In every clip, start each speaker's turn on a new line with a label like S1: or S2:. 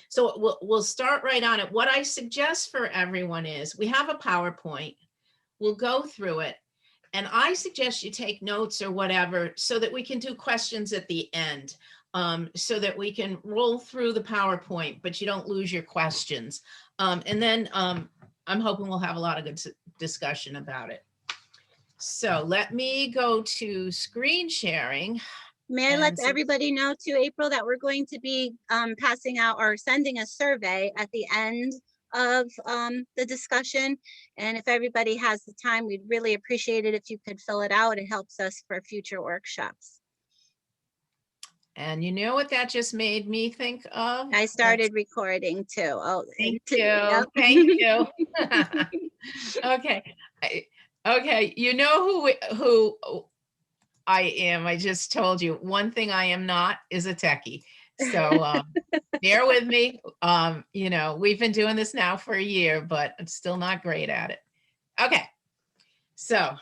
S1: So we'll start right on it. What I suggest for everyone is we have a PowerPoint. We'll go through it. And I suggest you take notes or whatever so that we can do questions at the end, so that we can roll through the PowerPoint, but you don't lose your questions. And then I'm hoping we'll have a lot of good discussion about it. So let me go to screen sharing.
S2: May I let everybody know too, April, that we're going to be passing out or sending a survey at the end of the discussion. And if everybody has the time, we'd really appreciate it if you could fill it out. It helps us for future workshops.
S1: And you know what that just made me think of?
S2: I started recording too. Oh,
S1: thank you.
S2: Yep.
S1: Thank you. Okay. Okay. You know who I am. I just told you one thing I am not is a techie. So bear with me. You know, we've been doing this now for a year, but I'm still not great at it. Okay. So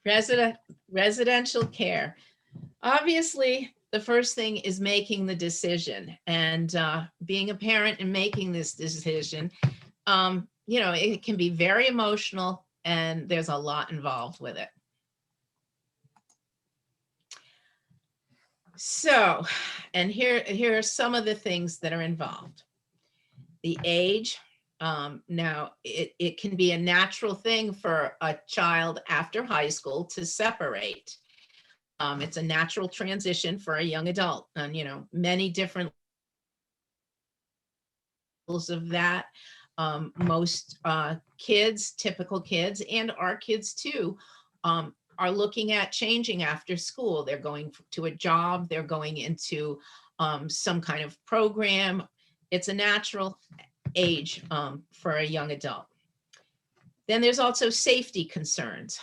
S1: residential care. Obviously, the first thing is making the decision, and being a parent and making this decision, you know, it can be very emotional and there's a lot involved with it. So, and here are some of the things that are involved. The age. Now, it can be a natural thing for a child after high school to separate. It's a natural transition for a young adult, and you know, many different levels of that. Most kids, typical kids, and our kids too, are looking at changing after school. They're going to a job, they're going into some kind of program. It's a natural age for a young adult. Then there's also safety concerns.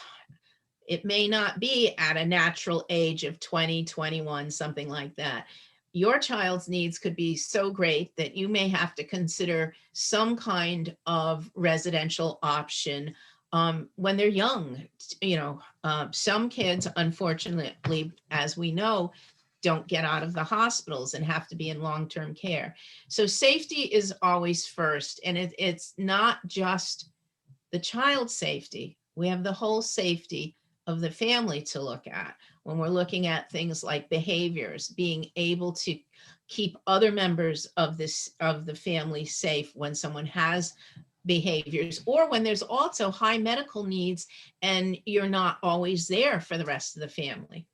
S1: It may not be at a natural age of 20, 21, something like that. Your child's needs could be so great that you may have to consider some kind of residential option when they're young. You know, some kids, unfortunately, as we know, don't get out of the hospitals and have to be in long-term care. So safety is always first, and it's not just the child's safety. We have the whole safety of the family to look at when we're looking at things like behaviors, being able to keep other members of the family safe when someone has behaviors, or when there's also high medical needs and you're not always there for the rest of the family.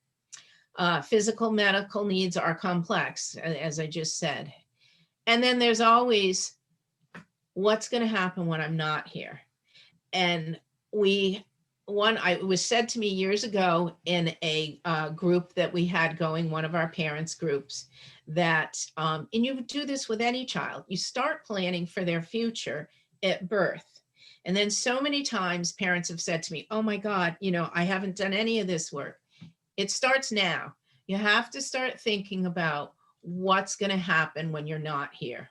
S1: Physical medical needs are complex, as I just said. And then there's always what's going to happen when I'm not here. And it was said to me years ago in a group that we had going, one of our parents' groups, that, and you do this with any child, you start planning for their future at birth. And then so many times parents have said to me, oh my God, you know, I haven't done any of this work. It starts now. You have to start thinking about what's going to happen when you're not here.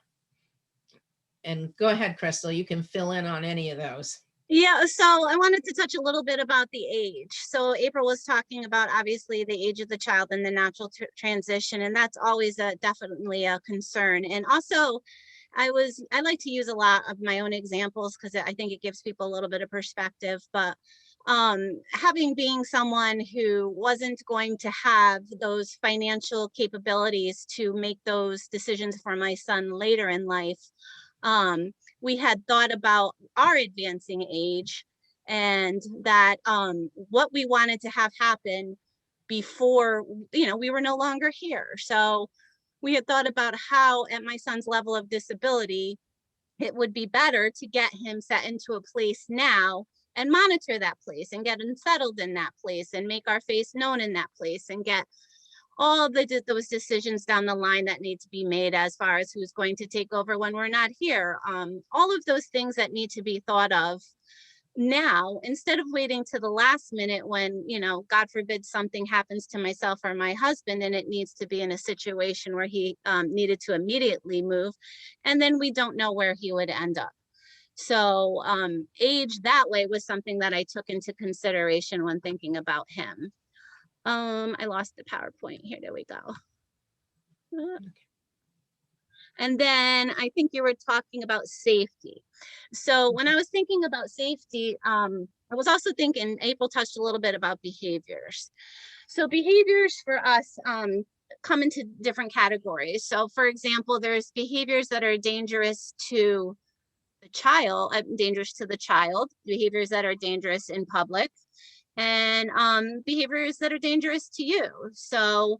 S1: And go ahead, Crystal, you can fill in on any of those.
S2: Yeah, so I wanted to touch a little bit about the age. So April was talking about obviously the age of the child and the natural transition, and that's always definitely a concern. And also, I like to use a lot of my own examples because I think it gives people a little bit of perspective. But having being someone who wasn't going to have those financial capabilities to make those decisions for my son later in life, we had thought about our advancing age and that what we wanted to have happen before, you know, we were no longer here. So we had thought about how at my son's level of disability, it would be better to get him set into a place now and monitor that place and get him settled in that place and make our face known in that place and get all those decisions down the line that need to be made as far as who's going to take over when we're not here. All of those things that need to be thought of now, instead of waiting to the last minute when, you know, God forbid something happens to myself or my husband and it needs to be in a situation where he needed to immediately move. And then we don't know where he would end up. So age that way was something that I took into consideration when thinking about him. I lost the PowerPoint. Here we go. And then I think you were talking about safety. So when I was thinking about safety, I was also thinking, April touched a little bit about behaviors. So behaviors for us come into different categories. So for example, there's behaviors that are dangerous to the child, behaviors that are dangerous in public, and behaviors that are dangerous to you. So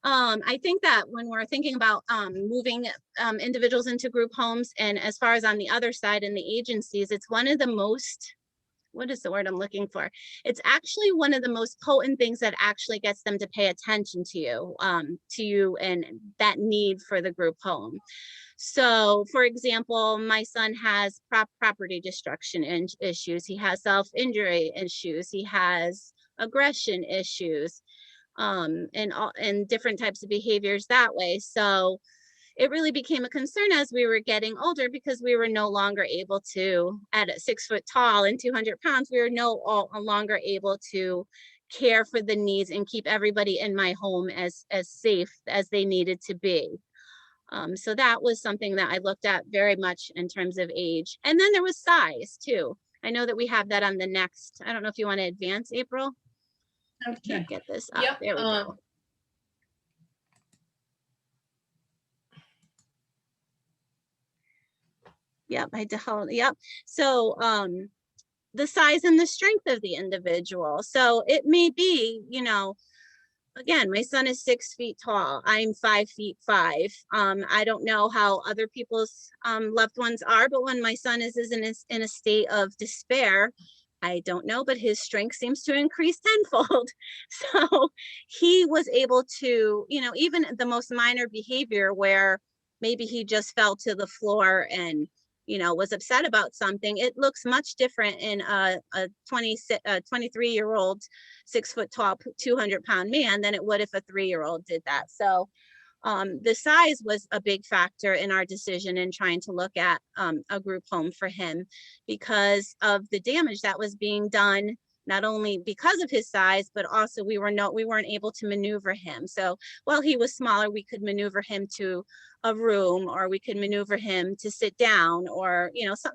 S2: I think that when we're thinking about moving individuals into group homes, and as far as on the other side in the agencies, it's one of the most, what is the word I'm looking for? It's actually one of the most potent things that actually gets them to pay attention to you and that need for the group home. So for example, my son has property destruction issues. He has self-injury issues. He has aggression issues, and different types of behaviors that way. So it really became a concern as we were getting older, because we were no longer able to, at 6 foot tall and 200 pounds, we were no longer able to care for the needs and keep everybody in my home as safe as they needed to be. So that was something that I looked at very much in terms of age. And then there was size too. I know that we have that on the next, I don't know if you want to advance, April. I can't get this up.
S1: Yep.
S2: There we go. Yep, yep. So the size and the strength of the individual. So it may be, again, my son is 6 feet tall. I'm 5'5". I don't know how other people's loved ones are, but when my son is in a state of despair, I don't know, but his strength seems to increase tenfold. So he was able to, even the most minor behavior where maybe he just fell to the floor and was upset about something, it looks much different in a 23-year-old, 6 foot tall, 200-pound man than it would if a 3-year-old did that. So the size was a big factor in our decision in trying to look at a group home for him, because of the damage that was being done, not only because of his size, but also we weren't able to maneuver him. So while he was smaller, we could maneuver him to a room, or we could maneuver him to sit down, or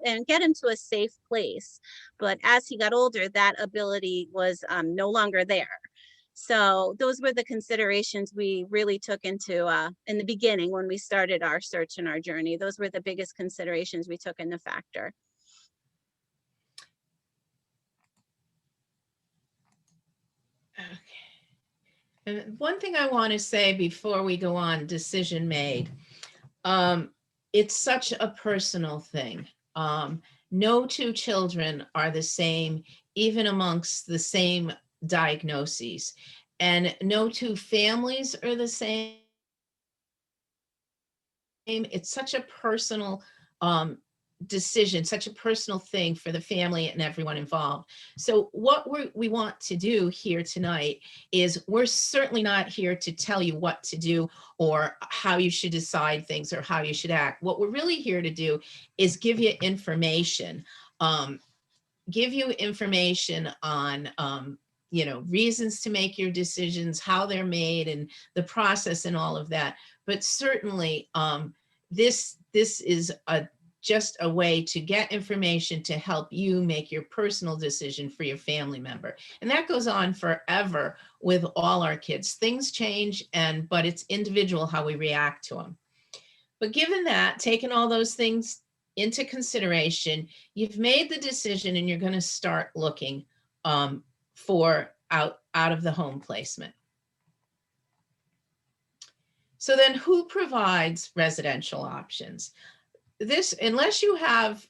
S2: and get him to a safe place. But as he got older, that ability was no longer there. So those were the considerations we really took into in the beginning when we started our search and our journey. Those were the biggest considerations we took into factor.
S1: Okay. And one thing I want to say before we go on, decision made. It's such a personal thing. No two children are the same, even amongst the same diagnoses. And no two families are the same. It's such a personal decision, such a personal thing for the family and everyone involved. So what we want to do here tonight is, we're certainly not here to tell you what to do or how you should decide things or how you should act. What we're really here to do is give you information, on reasons to make your decisions, how they're made, and the process and all of that. But certainly this is just a way to get information to help you make your personal decision for your family member. And that goes on forever with all our kids. Things change, but it's individual how we react to them. But given that, taking all those things into consideration, you've made the decision and you're going to start looking for out of the home placement. So then, who provides residential options? This, unless you have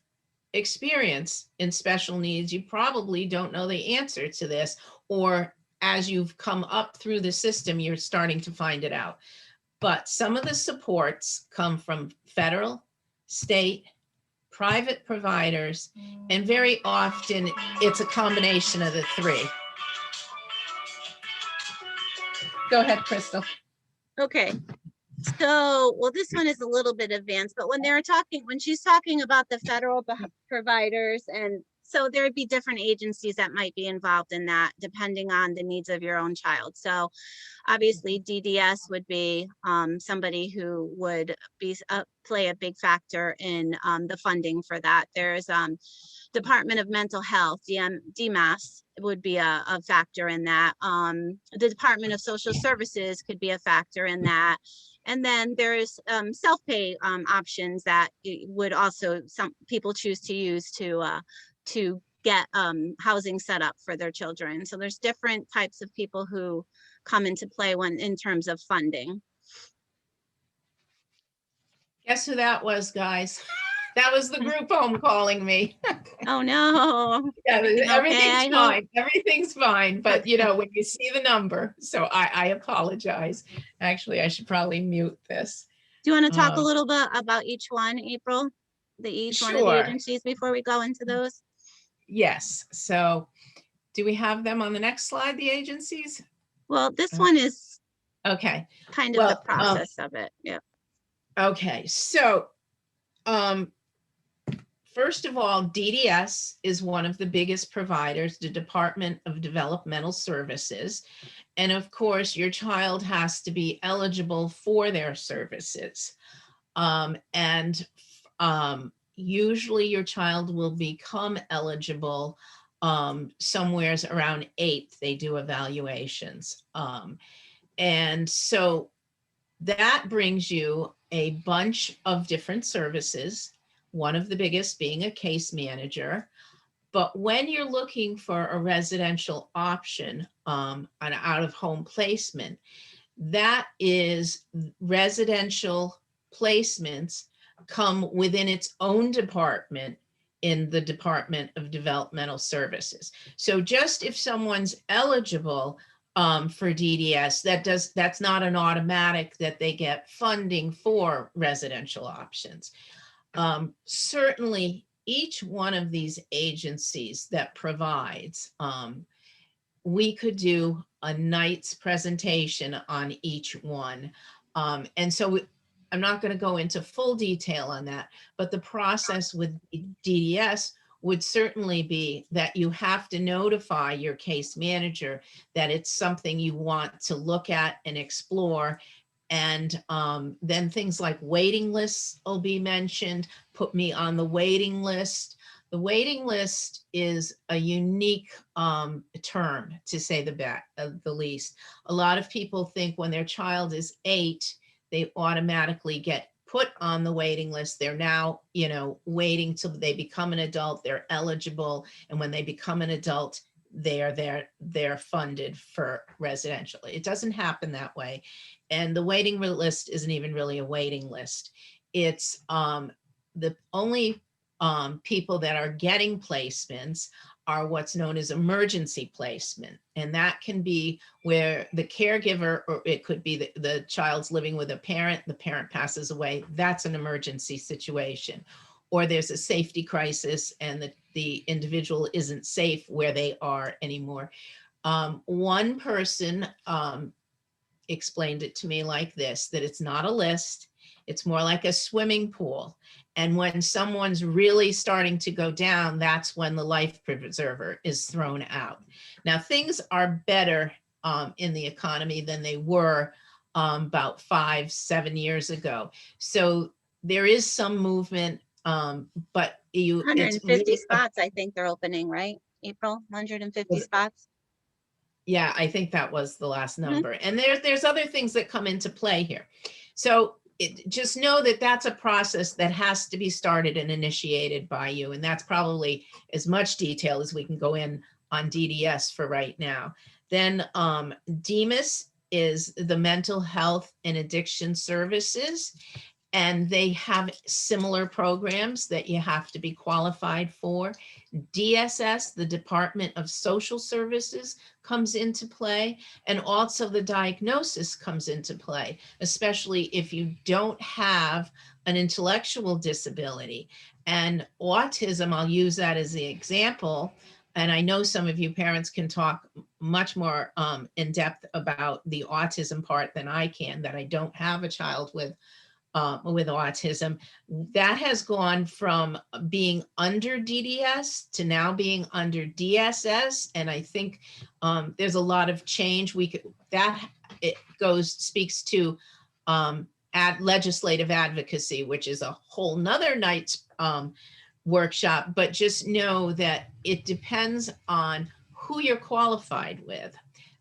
S1: experience in special needs, you probably don't know the answer to this, or as you've come up through the system, you're starting to find it out. But some of the supports come from federal, state, private providers, and very often it's a combination of the three. Go ahead, Crystal.
S2: Okay. So, well, this one is a little bit advanced, but when she's talking about the federal providers and So there would be different agencies that might be involved in that, depending on the needs of your own child. So obviously DDS would be somebody who would be play a big factor in the funding for that. There's Department of Mental Health, DMAS would be a factor in that. The Department of Social Services could be a factor in that. And then there's self-pay options that would also some people choose to use to get housing set up for their children. So there's different types of people who come into play when in terms of funding.
S1: Guess who that was, guys? That was the group home calling me.
S2: Oh no.
S1: Yeah, everything's
S2: Okay,
S1: fine. Everything's fine. But
S2: Okay.
S1: when you see the number, so I apologize. Actually, I should probably mute this.
S2: Do you want to talk a little bit about each one, April? Each one of the
S1: Sure.
S2: agencies before we go into those?
S1: Yes. So do we have them on the next slide, the agencies?
S2: Well, this one is
S1: Okay.
S2: kind of the process of it. Yeah.
S1: Okay. So first of all, DDS is one of the biggest providers, the Department of Developmental Services. And of course, your child has to be eligible for their services. Usually your child will become eligible somewheres around 8th. They do evaluations. And so that brings you a bunch of different services, one of the biggest being a case manager. But when you're looking for a residential option, an out-of-home placement, that is residential placements come within its own department in the Department of Developmental Services. So just if someone's eligible for DDS, that's not an automatic that they get funding for residential options. Certainly each one of these agencies that provides, we could do a night's presentation on each one. And so I'm not going to go into full detail on that, but the process with DDS would certainly be that you have to notify your case manager that it's something you want to look at and explore. And then things like waiting lists will be mentioned. Put me on the waiting list. The waiting list is a unique term, to say the least. A lot of people think when their child is 8, they automatically get put on the waiting list. They're now, waiting till they become an adult, they're eligible. And when they become an adult, they're funded for residential. It doesn't happen that way. And the waiting list isn't even really a waiting list. It's the only people that are getting placements are what's known as emergency placement. And that can be where the caregiver, or it could be the child's living with a parent, the parent passes away. That's an emergency situation. Or there's a safety crisis and the individual isn't safe where they are anymore. One person explained it to me like this, that it's not a list, it's more like a swimming pool. And when someone's really starting to go down, that's when the life preserver is thrown out. Now, things are better in the economy than they were about 5-7 years ago. So there is some movement, but
S2: 150 spots, I think they're opening, right? April, 150 spots.
S1: Yeah, I think that was the last number. And there's other things that come into play here. So just know that that's a process that has to be started and initiated by you. And that's probably as much detail as we can go in on DDS for right now. Then DMAS is the Mental Health and Addiction Services. And they have similar programs that you have to be qualified for. DSS, the Department of Social Services, comes into play, and also the diagnosis comes into play, especially if you don't have an intellectual disability. And autism, I'll use that as the example, and I know some of you parents can talk much more in depth about the autism part than I can, that I don't have a child with with autism. That has gone from being under DDS to now being under DSS. And I think there's a lot of change. Speaks to legislative advocacy, which is a whole nother night's workshop, but just know that it depends on who you're qualified with,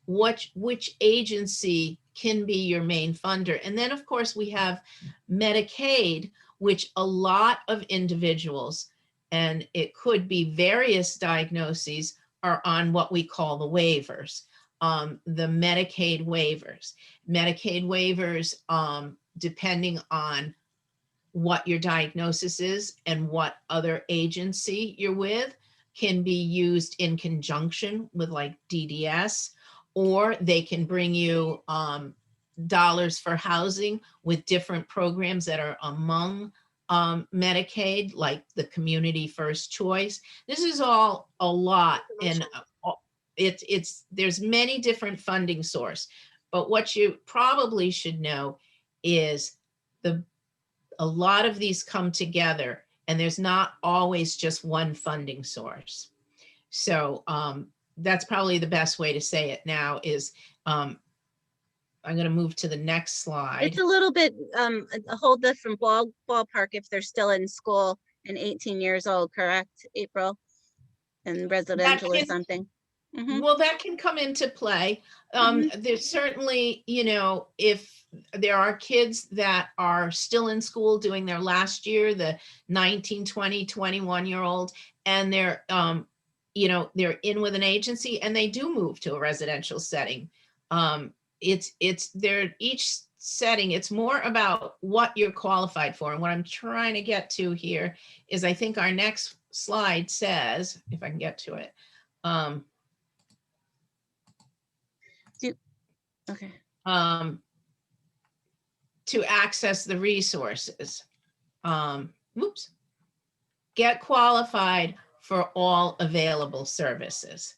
S1: which agency can be your main funder. And then of course we have Medicaid, which a lot of individuals, and it could be various diagnoses, are on what we call the waivers, the Medicaid waivers. Medicaid waivers, depending on what your diagnosis is and what other agency you're with, can be used in conjunction with like DDS, or they can bring you dollars for housing with different programs that are among Medicaid, like the Community First Choice. This is all a lot, and there's many different funding sources. But what you probably should know is a lot of these come together, and there's not always just one funding source. So that's probably the best way to say it now is, I'm going to move to the next slide.
S2: It's a little bit a whole different ballpark if they're still in school and 18 years old, correct, April? And residential or something. Mm-hmm.
S1: Well, that can come into play. There's certainly, if there are kids that are still in school doing their last year, the 19, 20, 21-year-old, and they're, they're in with an agency and they do move to a residential setting. Each setting, it's more about what you're qualified for. And what I'm trying to get to here is, I think our next slide says, if I can get to it.
S2: Okay.
S1: To access the resources. Get qualified for all available services.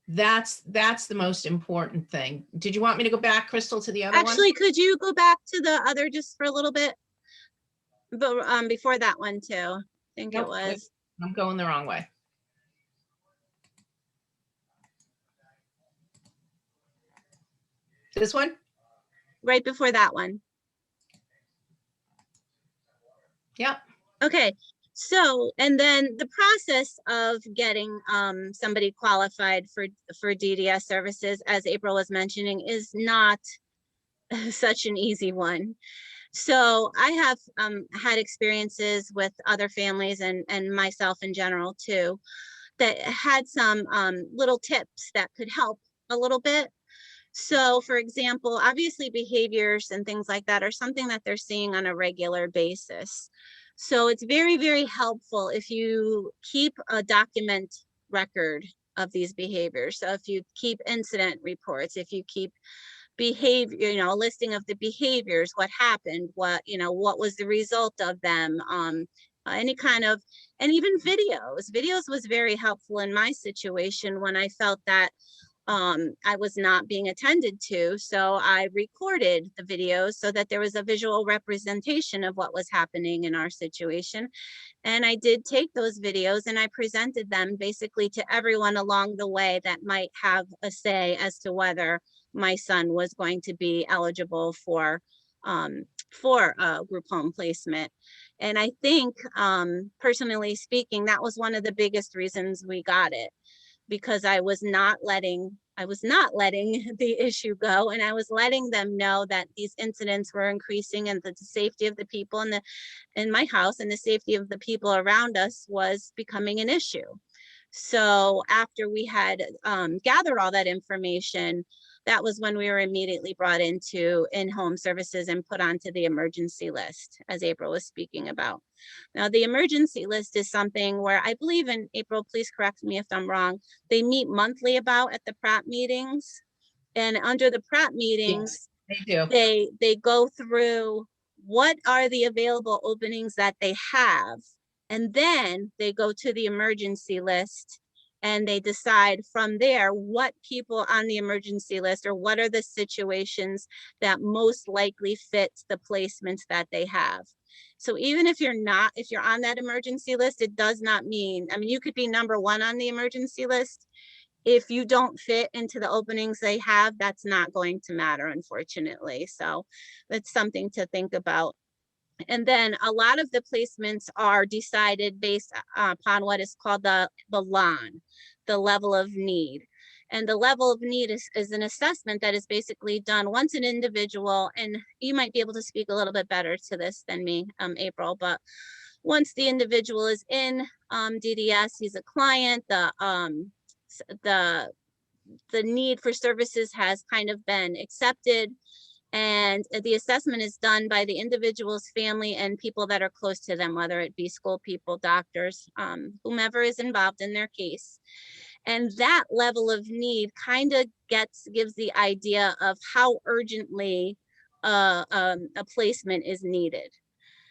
S1: That's the most important thing. Did you want me to go back, Crystal, to the other one?
S2: Actually, could you go back to the other just for a little bit? But before that one too, I think it was.
S1: I'm going the wrong way. This one?
S2: Right before that one.
S1: Yep.
S2: Okay. So, and then the process of getting somebody qualified for DDS services, as April was mentioning, is not such an easy one. So I have had experiences with other families and myself in general too, that had some little tips that could help a little bit. So for example, obviously behaviors and things like that are something that they're seeing on a regular basis. So it's very, very helpful if you keep a document record of these behaviors. So if you keep incident reports, if you keep behavior, a listing of the behaviors, what happened, what was the result of them, any kind of, and even videos. Videos was very helpful in my situation when I felt that I was not being attended to. So I recorded the videos so that there was a visual representation of what was happening in our situation. And I did take those videos and I presented them basically to everyone along the way that might have a say as to whether my son was going to be eligible for a group home placement. And I think, personally speaking, that was one of the biggest reasons we got it, because I was not letting the issue go, and I was letting them know that these incidents were increasing and that the safety of the people in my house and the safety of the people around us was becoming an issue. So after we had gathered all that information, that was when we were immediately brought into in-home services and put onto the emergency list, as April was speaking about. Now, the emergency list is something where I believe, in April, please correct me if I'm wrong, they meet monthly about at the PrAP meetings. And under the PrAP meetings,
S1: yes, they do.
S2: They go through what are the available openings that they have. And then they go to the emergency list And they decide from there what people on the emergency list, or what are the situations that most likely fit the placements that they have. So even if you're on that emergency list, it does not mean, I mean, you could be number one on the emergency list. If you don't fit into the openings they have, that's not going to matter, unfortunately. So that's something to think about. And then a lot of the placements are decided based upon what is called the LON, the level of need. And the level of need is an assessment that is basically done once an individual, and you might be able to speak a little bit better to this than me, April, but once the individual is in DDS, he's a client, the need for services has kind of been accepted, and the assessment is done by the individual's family and people that are close to them, whether it be school people, doctors, whomever is involved in their case. And that level of need kind of gives the idea of how urgently a placement is needed.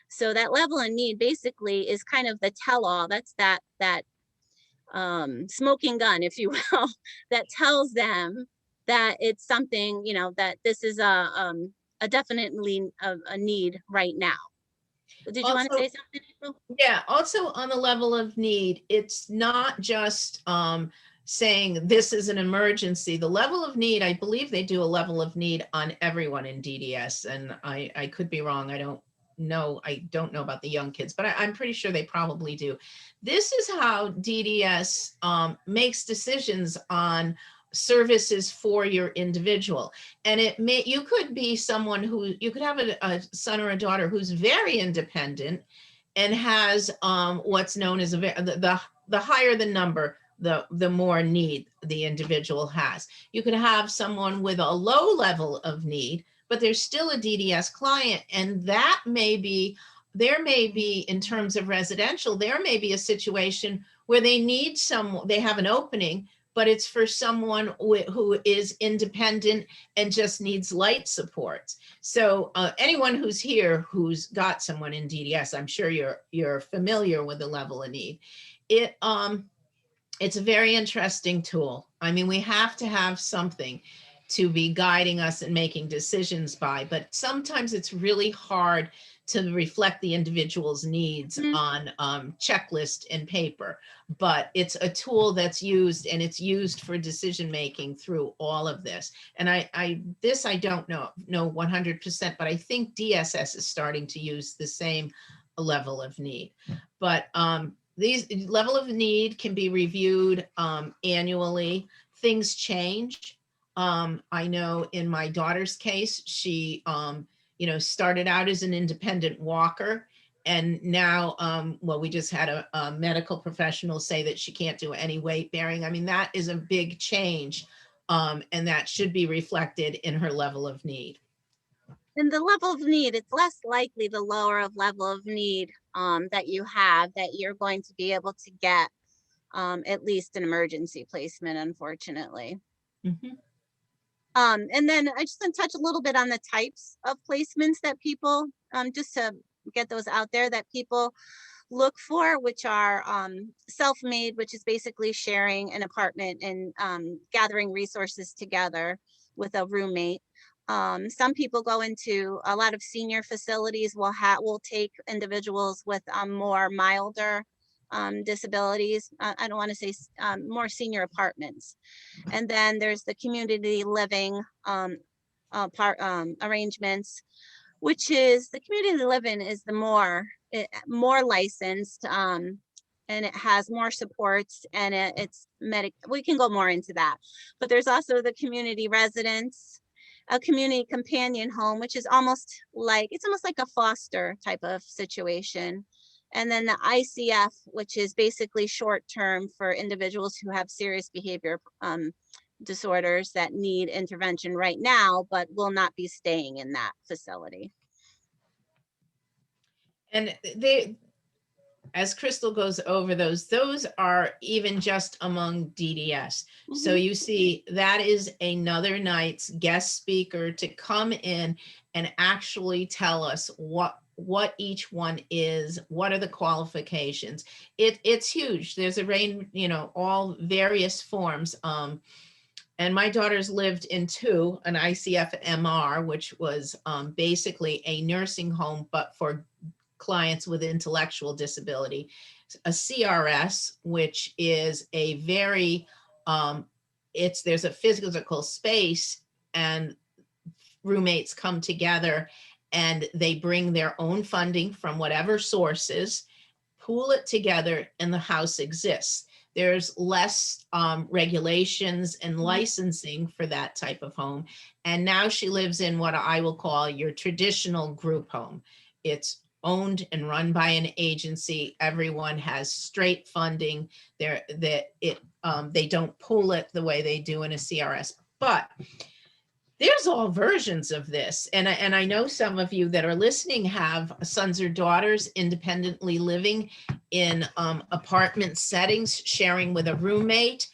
S2: So that level of need basically is kind of the tell-all. That's that smoking gun, if you will, that tells them that it's something, you know, that this is a definitely a need right now. Did you want to
S1: Also,
S2: say something, April?
S1: yeah, also on the level of need, it's not just saying this is an emergency. The level of need, I believe they do a level of need on everyone in DDS, and I could be wrong. I don't know about the young kids, but I'm pretty sure they probably do. This is how DDS makes decisions on services for your individual. And you could be someone who, you could have a son or a daughter who's very independent and has what's known as the higher the number, the more need the individual has. You could have someone with a low level of need, but there's still a DDS client, and there may be, in terms of residential, there may be a situation where they have an opening, but it's for someone who is independent and just needs light supports. So anyone who's here who's got someone in DDS, I'm sure you're familiar with the level of need. It's a very interesting tool. I mean, we have to have something to be guiding us and making decisions by, but sometimes it's really hard to reflect the individual's needs on checklist and paper. But it's a tool that's used, and it's used for decision making through all of this. And I don't know 100%, but I think DSS is starting to use the same level of need. But these level of need can be reviewed annually. Things change. I know in my daughter's case, she started out as an independent walker, and now we just had a medical professional say that she can't do any weight bearing. I mean, that is a big change, and that should be reflected in her level of need.
S2: And the level of need, it's less likely the lower of level of need that you have, that you're going to be able to get at least an emergency placement, unfortunately.
S1: Mm-hmm.
S2: And then I just want to touch a little bit on the types of placements that people, just to get those out there, that people look for, which are self-made, which is basically sharing an apartment and gathering resources together with a roommate. Some people go into a lot of senior facilities will take individuals with more milder disabilities. I don't want to say more senior apartments. And then there's the community living arrangements, which is the community living is the more licensed, and it has more supports, and we can go more into that. But there's also the community residence, a community companion home, which is almost like a foster type of situation. And then the ICF, which is basically short term for individuals who have serious behavior disorders that need intervention right now, but will not be staying in that facility.
S1: And as Crystal goes over those are even just among DDS. Mm-hmm. So you see, that is another night's guest speaker to come in and actually tell us what each one is, what are the qualifications. It's huge. There's a range, all various forms. And my daughters lived in two, an ICFMR, which was basically a nursing home, but for clients with intellectual disability, a CRS, which is a very, there's a physical space, and roommates come together and they bring their own funding from whatever sources, pool it together, and the house exists. There's less regulations and licensing for that type of home. And now she lives in what I will call your traditional group home. It's owned and run by an agency. Everyone has straight funding. They don't pool it the way they do in a CRS. But there's all versions of this. And I know some of you that are listening have sons or daughters independently living in apartment settings, sharing with a roommate.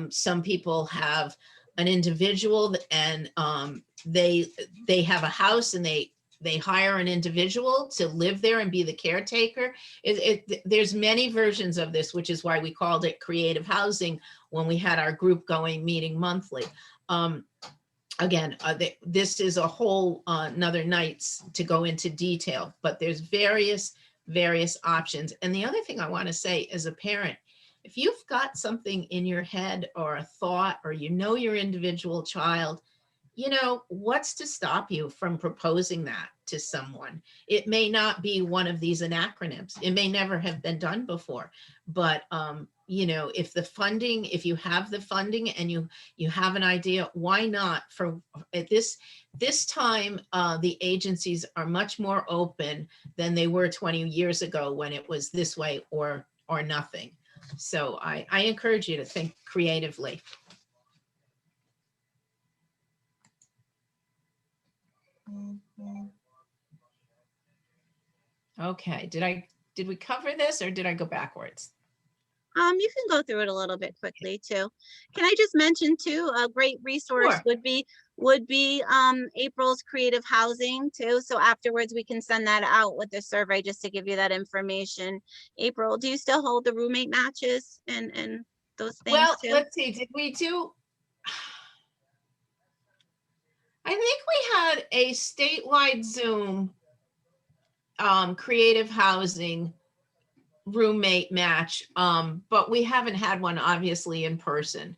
S1: Some people have an individual, and they have a house, and they hire an individual to live there and be the caretaker. There's many versions of this, which is why we called it creative housing when we had our group going, meeting monthly. Again, this is a whole another nights to go into detail, but there's various options. And the other thing I want to say as a parent, if you've got something in your head or a thought, or your individual child, what's to stop you from proposing that to someone? It may not be one of these acronyms. It may never have been done before, but if you have the funding and you have an idea, why not? For at this time, the agencies are much more open than they were 20 years ago, when it was this way or nothing. So I encourage you to think creatively. Okay, did we cover this, or did I go backwards?
S2: You can go through it a little bit quickly too. Can I just mention too, a great resource
S1: Sure.
S2: would be April's creative housing too. So afterwards we can send that out with the survey just to give you that information. April, do you still hold the roommate matches and those things
S1: Well,
S2: too?
S1: let's see, did we do? I think we had a statewide Zoom creative housing roommate match, but we haven't had one obviously in person.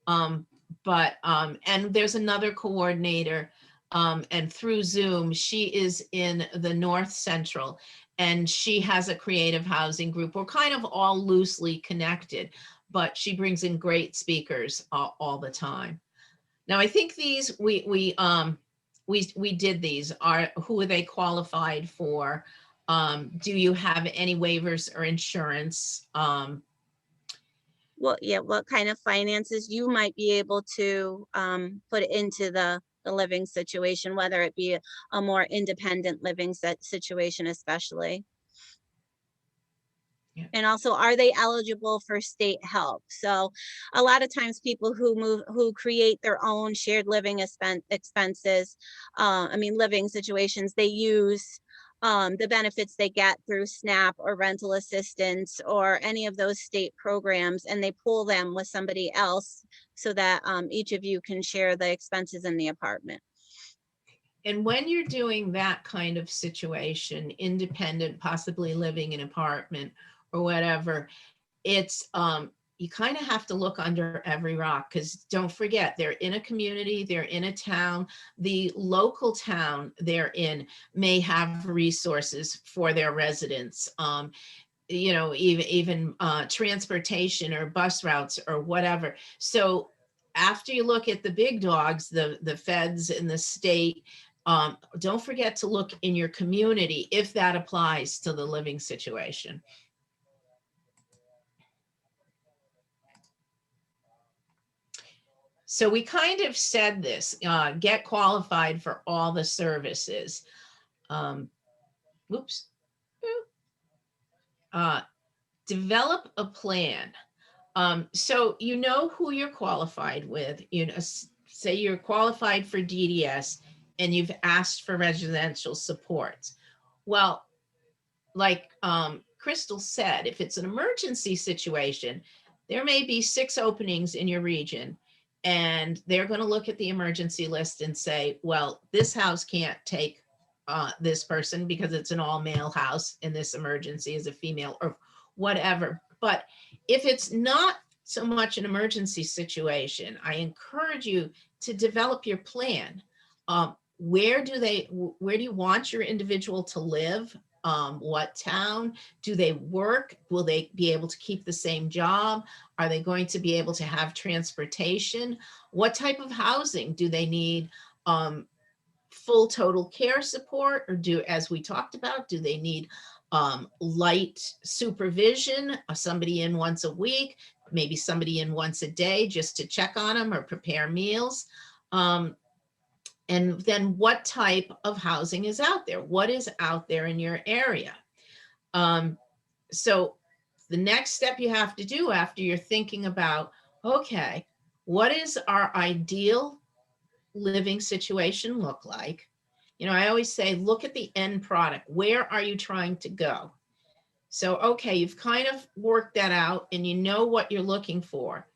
S1: And there's another coordinator, and through Zoom, she is in the North Central, and she has a creative housing group. We're kind of all loosely connected, but she brings in great speakers all the time. Now, I think these we did these. Who are they qualified for? Do you have any waivers or insurance?
S2: Well, yeah, what kind of finances you might be able to put into the living situation, whether it be a more independent living situation, especially.
S1: Yeah.
S2: And also, are they eligible for state help? So a lot of times people who create their own shared living expenses, living situations, they use the benefits they get through SNAP or rental assistance or any of those state programs, and they pool them with somebody else so that each of you can share the expenses in the apartment.
S1: And when you're doing that kind of situation, independent, possibly living in an apartment or whatever, it's you kind of have to look under every rock, because don't forget, they're in a community, they're in a town. The local town they're in may have resources for their residents, even transportation or bus routes or whatever. So after you look at the big dogs, the feds and the state, don't forget to look in your community if that applies to the living situation. So we kind of said this, get qualified for all the services. Develop a plan. So you know who you're qualified with. Say you're qualified for DDS and you've asked for residential supports. Well, like Crystal said, if it's an emergency situation, there may be 6 openings in your region, and they're going to look at the emergency list and say, well, this house can't take this person because it's an all male house and this emergency is a female or whatever. But if it's not so much an emergency situation, I encourage you to develop your plan. Where do you want your individual to live? What town do they work? Will they be able to keep the same job? Are they going to be able to have transportation? What type of housing do they need? Full total care support, or as we talked about, do they need light supervision, somebody in once a week, maybe somebody in once a day just to check on them or prepare meals? And then what type of housing is out there? What is out there in your area? So the next step you have to do after you're thinking about, okay, what is our ideal living situation look like? You know, I always say, look at the end product. Where are you trying to go? So, okay, you've kind of worked that out and you know what you're looking for.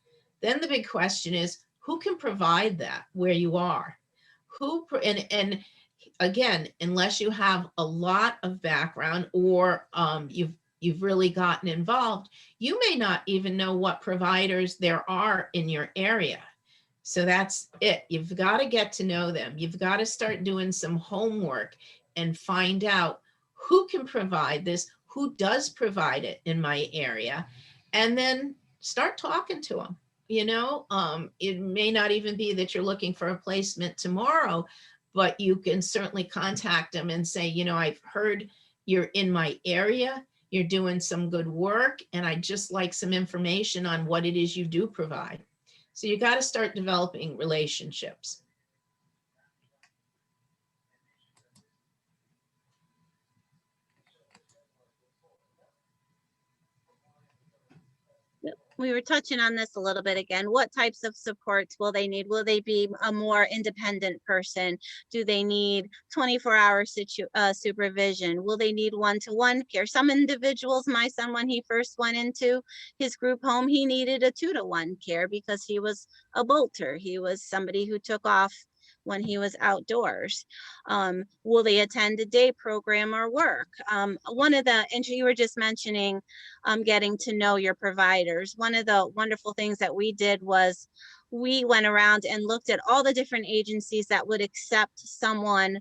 S1: Then the big question is, who can provide that where you are? And again, unless you have a lot of background or you've really gotten involved, you may not even know what providers there are in your area. So that's it. You've got to get to know them. You've got to start doing some homework and find out who can provide this, who does provide it in my area, and then start talking to them. You know, it may not even be that you're looking for a placement tomorrow, but you can certainly contact them and say, you know, I've heard you're in my area, you're doing some good work, and I'd just like some information on what it is you do provide. So you got to start developing relationships.
S2: We were touching on this a little bit again. What types of supports will they need? Will they be a more independent person? Do they need 24-hour supervision? Will they need one-to-one care? Some individuals, my son, when he first went into his group home, he needed a 2-to-1 care because he was a bolter. He was somebody who took off when he was outdoors. Will they attend a day program or work? One of the, and you were just mentioning getting to know your providers. One of the wonderful things that we did was we went around and looked at all the different agencies that would accept someone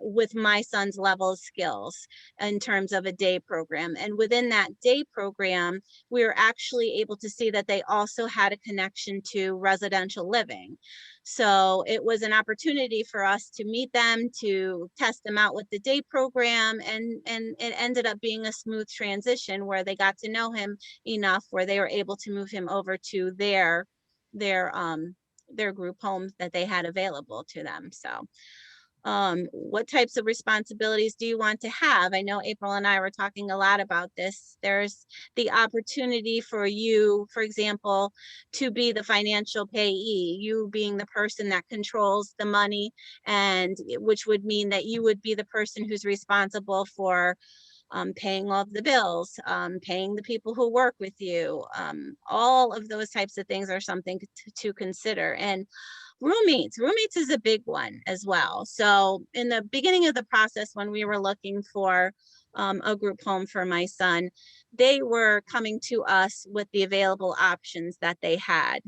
S2: with my son's level of skills in terms of a day program. And within that day program, we were actually able to see that they also had a connection to residential living. So it was an opportunity for us to meet them, to test them out with the day program, and it ended up being a smooth transition where they got to know him enough where they were able to move him over to their group homes that they had available to them. So what types of responsibilities do you want to have? I know April and I were talking a lot about this. There's the opportunity for you, for example, to be the financial payee, you being the person that controls the money, and which would mean that you would be the person who's responsible for paying all of the bills, paying the people who work with you. All of those types of things are something to consider. And roommates is a big one as well. So in the beginning of the process, when we were looking for a group home for my son, they were coming to us with the available options that they had.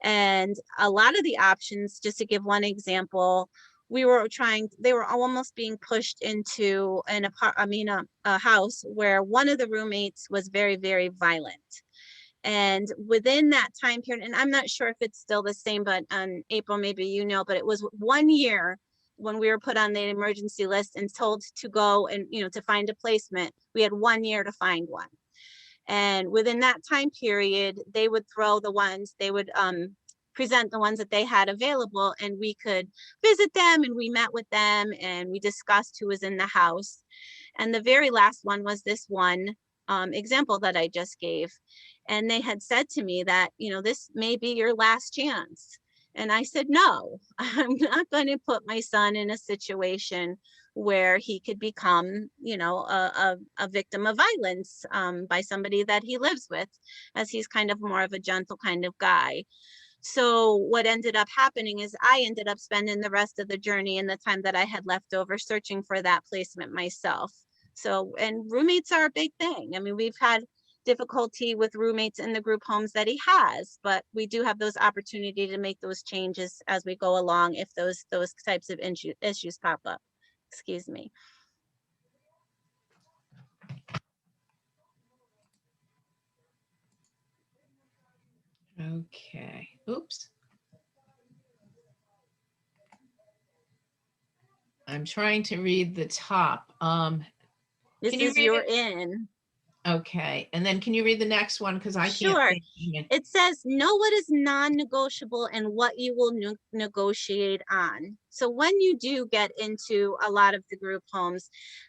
S2: And a lot of the options, just to give one example, they were almost being pushed into a house where one of the roommates was very, very violent. And within that time period, and I'm not sure if it's still the same, but April, maybe you know, but it was 1 year when we were put on the emergency list and told to go and, to find a placement. We had 1 year to find one. And within that time period, they would present the ones that they had available, and we could visit them, and we met with them, and we discussed who was in the house. And the very last one was this one example that I just gave. And they had said to me that, this may be your last chance. And I said, no, I'm not going to put my son in a situation where he could become, you know, a victim of violence by somebody that he lives with, as he's kind of more of a gentle kind of guy. So what ended up happening is I ended up spending the rest of the journey and the time that I had left over searching for that placement myself. So, and roommates are a big thing. I mean, we've had difficulty with roommates in the group homes that he has, but we do have those opportunity to make those changes as we go along if those types of issues pop up. Excuse me.
S1: Okay, oops. I'm trying to read the top.
S2: This
S1: Can you
S2: is
S1: read
S2: your
S1: it?
S2: in.
S1: Okay, and then can you read the next one? Because I can't
S2: Sure.
S1: read it.
S2: It says, know what is non-negotiable and what you will negotiate on. So when you do get into a lot of the group homes,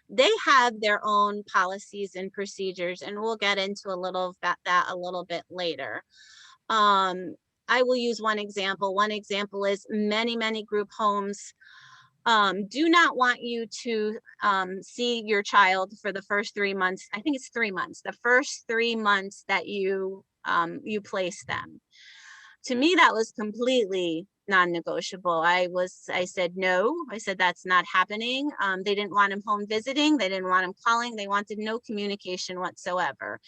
S2: they have their own policies and procedures, and we'll get into a little of that a little bit later. I will use one example. One example is many group homes do not want you to see your child for the first 3 months. I think it's 3 months, the first 3 months that you place them. To me, that was completely non-negotiable. I said, no, I said, that's not happening. They didn't want him home visiting. They didn't want him calling. They wanted no communication whatsoever.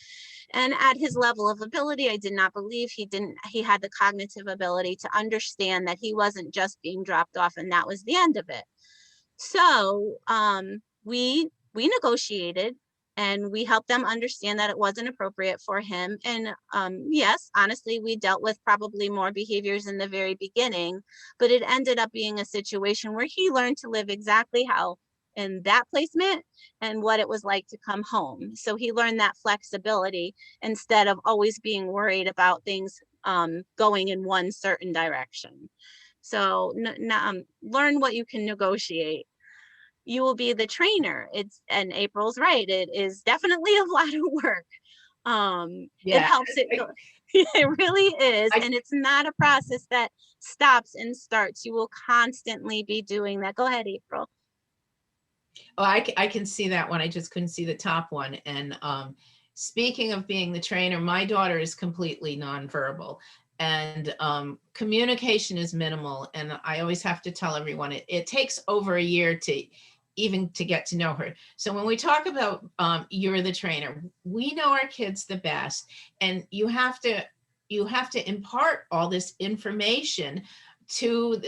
S2: And at his level of ability, I did not believe he had the cognitive ability to understand that he wasn't just being dropped off and that was the end of it. So we negotiated and we helped them understand that it wasn't appropriate for him. And yes, honestly, we dealt with probably more behaviors in the very beginning, but it ended up being a situation where he learned to live exactly how in that placement and what it was like to come home. So he learned that flexibility instead of always being worried about things going in one certain direction. So learn what you can negotiate. You will be the trainer. And April's right. It is definitely a lot of work. It
S1: Yeah,
S2: helps it go. It really is.
S1: I,
S2: And it's not a process that stops and starts. You will constantly be doing that. Go ahead, April.
S1: oh, I can see that one. I just couldn't see the top one. And speaking of being the trainer, my daughter is completely nonverbal, and communication is minimal. And I always have to tell everyone it takes over a year to even to get to know her. So when we talk about you're the trainer, we know our kids the best, and you have to impart all this information to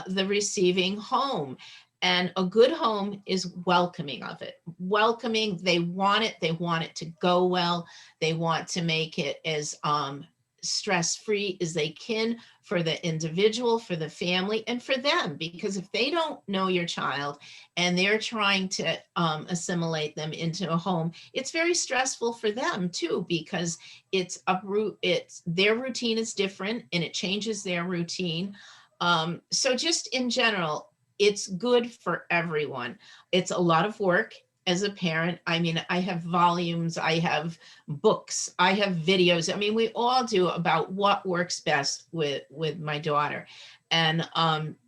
S1: the receiving home. And a good home is welcoming of it. Welcoming, they want it to go well. They want to make it as stress-free as they can for the individual, for the family, and for them. Because if they don't know your child and they're trying to assimilate them into a home, it's very stressful for them too, because it's their routine is different and it changes their routine. So just in general, it's good for everyone. It's a lot of work as a parent. I mean, I have volumes, I have books, I have videos. I mean, we all do about what works best with my daughter. And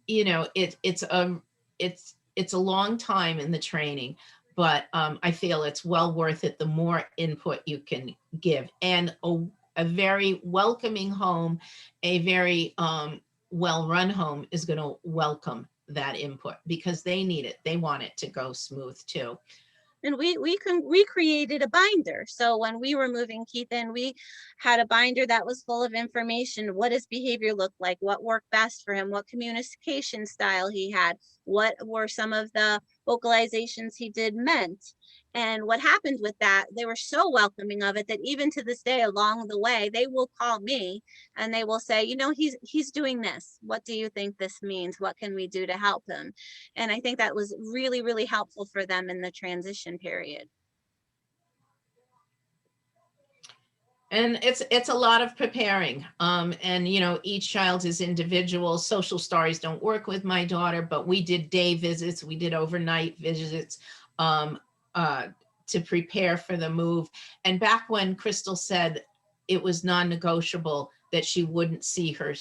S1: you know, it's a long time in the training, but I feel it's well worth it the more input you can give. And a very welcoming home, a very well-run home is going to welcome that input because they need it. They want it to go smooth too.
S2: And we created a binder. So when we were moving Keith in, we had a binder that was full of information. What his behavior looked like, what worked best for him, what communication style he had, what were some of the vocalizations he did meant. And what happened with that, they were so welcoming of it that even to this day along the way, they will call me and they will say, you know, he's doing this. What do you think this means? What can we do to help him? And I think that was really helpful for them in the transition period.
S1: And it's a lot of preparing. And you know, each child is individual. Social stories don't work with my daughter, but we did day visits, we did overnight visits um, to prepare for the move. And back when Crystal said it was non-negotiable that she wouldn't see her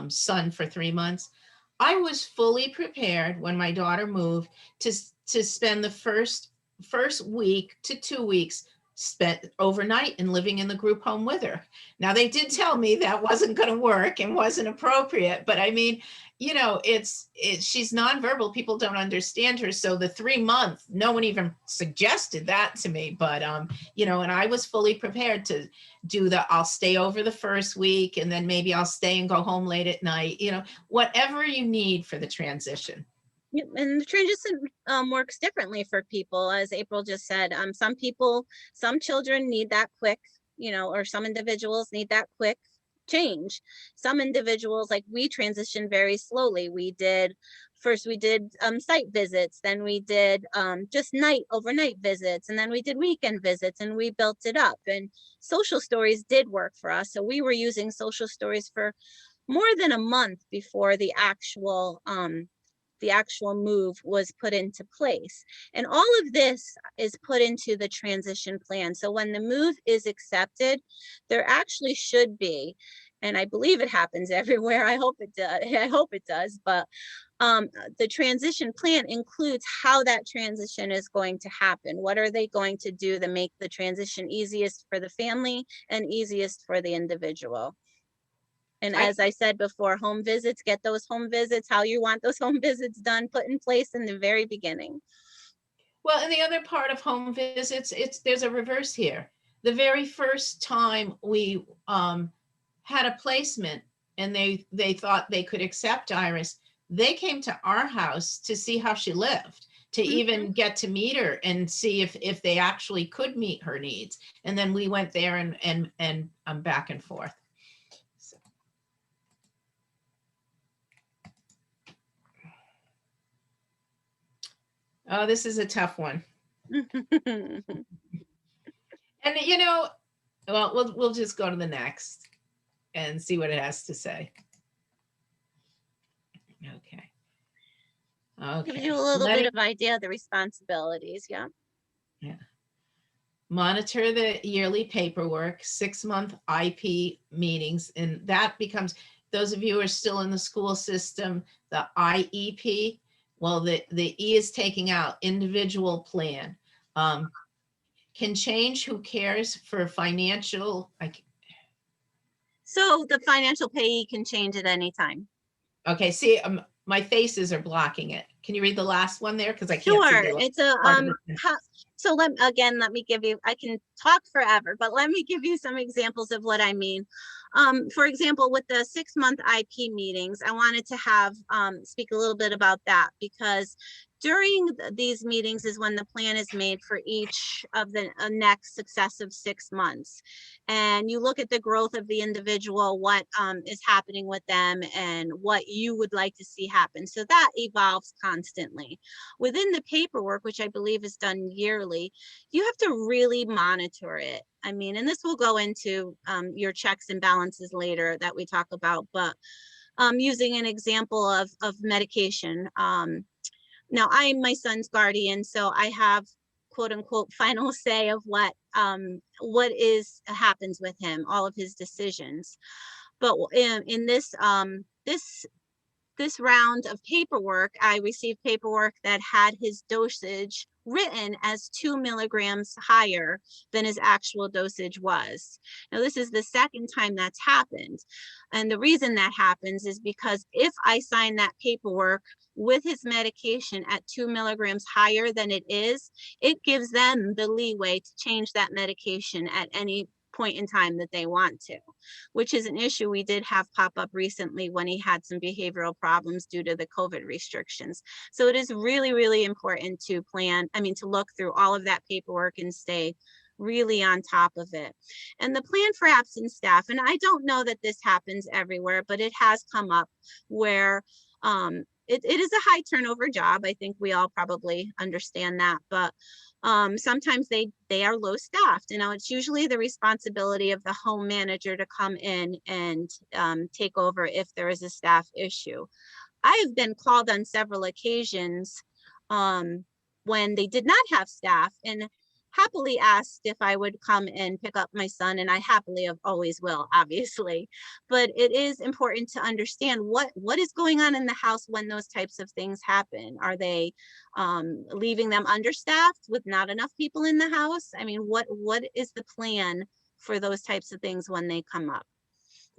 S1: son for 3 months, I was fully prepared when my daughter moved to spend the first week to 2 weeks spent overnight and living in the group home with her. Now they did tell me that wasn't going to work and wasn't appropriate, but I mean, you know, she's nonverbal. People don't understand her. So the 3 month, no one even suggested that to me, but you know, and I was fully prepared to do I'll stay over the first week and then maybe I'll stay and go home late at night, you know, whatever you need for the transition.
S2: Yep, and the transition works differently for people, as April just said. Some children need that quick, or some individuals need that quick change. Some individuals, like we transitioned very slowly. First we did site visits, then we did just overnight visits, and then we did weekend visits, and we built it up. And social stories did work for us. So we were using social stories for more than a month before the actual move was put into place. And all of this is put into the transition plan. So when the move is accepted, there actually should be, and I believe it happens everywhere. I hope it does. But the transition plan includes how that transition is going to happen. What are they going to do to make the transition easiest for the family and easiest for the individual? And as I said before, home visits, get those home visits, how you want those home visits done, put in place in the very beginning.
S1: Well, and the other part of home visits, there's a reverse here. The very first time we had a placement and they thought they could accept Iris, they came to our house to see how she lived, to even get to meet her and see if they actually could meet her needs. And then we went there and back and forth. Oh, this is a tough one. And you know, well, we'll just go to the next and see what it has to say. Okay.
S2: Gives you a little bit of idea of the responsibilities, yeah.
S1: Yeah. Monitor the yearly paperwork, 6-month IP meetings, and that becomes, those of you who are still in the school system, the IEP, well, the E is taking out individual plan. Can change who cares for financial.
S2: So the financial payee can change at any time.
S1: Okay, see, my faces are blocking it. Can you read the last one there? Because I can't
S2: Sure.
S1: see.
S2: It's a so let me give you, I can talk forever, but let me give you some examples of what I mean. For example, with the 6-month IP meetings, I wanted to have speak a little bit about that, because during these meetings is when the plan is made for each of the next successive 6 months. And you look at the growth of the individual, what is happening with them, and what you would like to see happen. So that evolves constantly. Within the paperwork, which I believe is done yearly, you have to really monitor it. I mean, and this will go into your checks and balances later that we talk about, but using an example of medication. Now, I'm my son's guardian, so I have quote unquote final say of what happens with him, all of his decisions. But in this round of paperwork, I received paperwork that had his dosage written as 2 milligrams higher than his actual dosage was. Now, this is the second time that's happened. And the reason that happens is because if I sign that paperwork with his medication at 2 milligrams higher than it is, it gives them the leeway to change that medication at any point in time that they want to, which is an issue we did have pop up recently when he had some behavioral problems due to the COVID restrictions. So it is really, really important to look through all of that paperwork and stay really on top of it. And the plan for absent staff, and I don't know that this happens everywhere, but it has come up where it is a high turnover job. I think we all probably understand that, but sometimes they are low staffed. You know, it's usually the responsibility of the home manager to come in and take over if there is a staff issue. I have been called on several occasions when they did not have staff, and happily asked if I would come and pick up my son, and I happily always will, obviously. But it is important to understand what is going on in the house when those types of things happen. Are they leaving them understaffed with not enough people in the house? I mean, what is the plan for those types of things when they come up?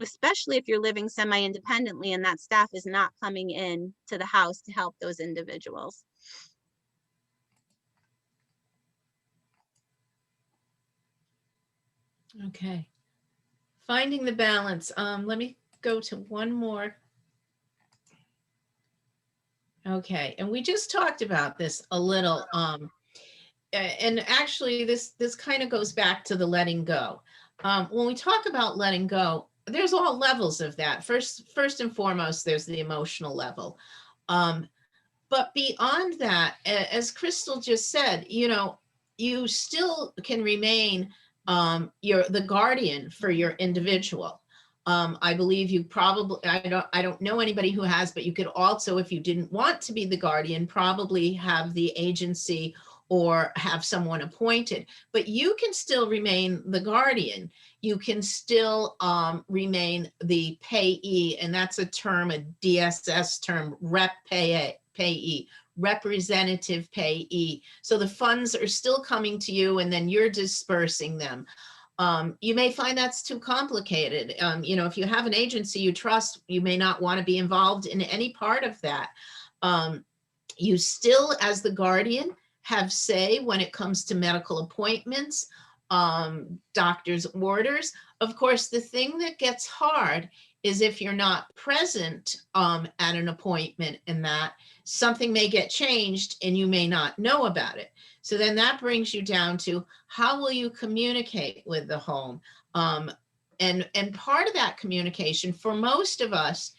S2: Especially if you're living semi-independently and that staff is not coming in to the house to help those individuals.
S1: Okay. Finding the balance. Let me go to one more. Okay, and we just talked about this a little. And actually, this kind of goes back to the letting go. When we talk about letting go, there's all levels of that. First and foremost, there's the emotional level. But beyond that, as Crystal just said, you still can remain the guardian for your individual. I believe you probably, I don't know anybody who has, but you could also, if you didn't want to be the guardian, probably have the agency or have someone appointed, but you can still remain the guardian. You can still remain the payee, and that's a term, a DSS term, payee, representative payee. So the funds are still coming to you and then you're dispersing them. You may find that's too complicated. If you have an agency you trust, you may not want to be involved in any part of that. You still, as the guardian, have say when it comes to medical appointments, doctor's orders. Of course, the thing that gets hard is if you're not present at an appointment and that something may get changed and you may not know about it. So then that brings you down to how will you communicate with the home? And part of that communication for most of us,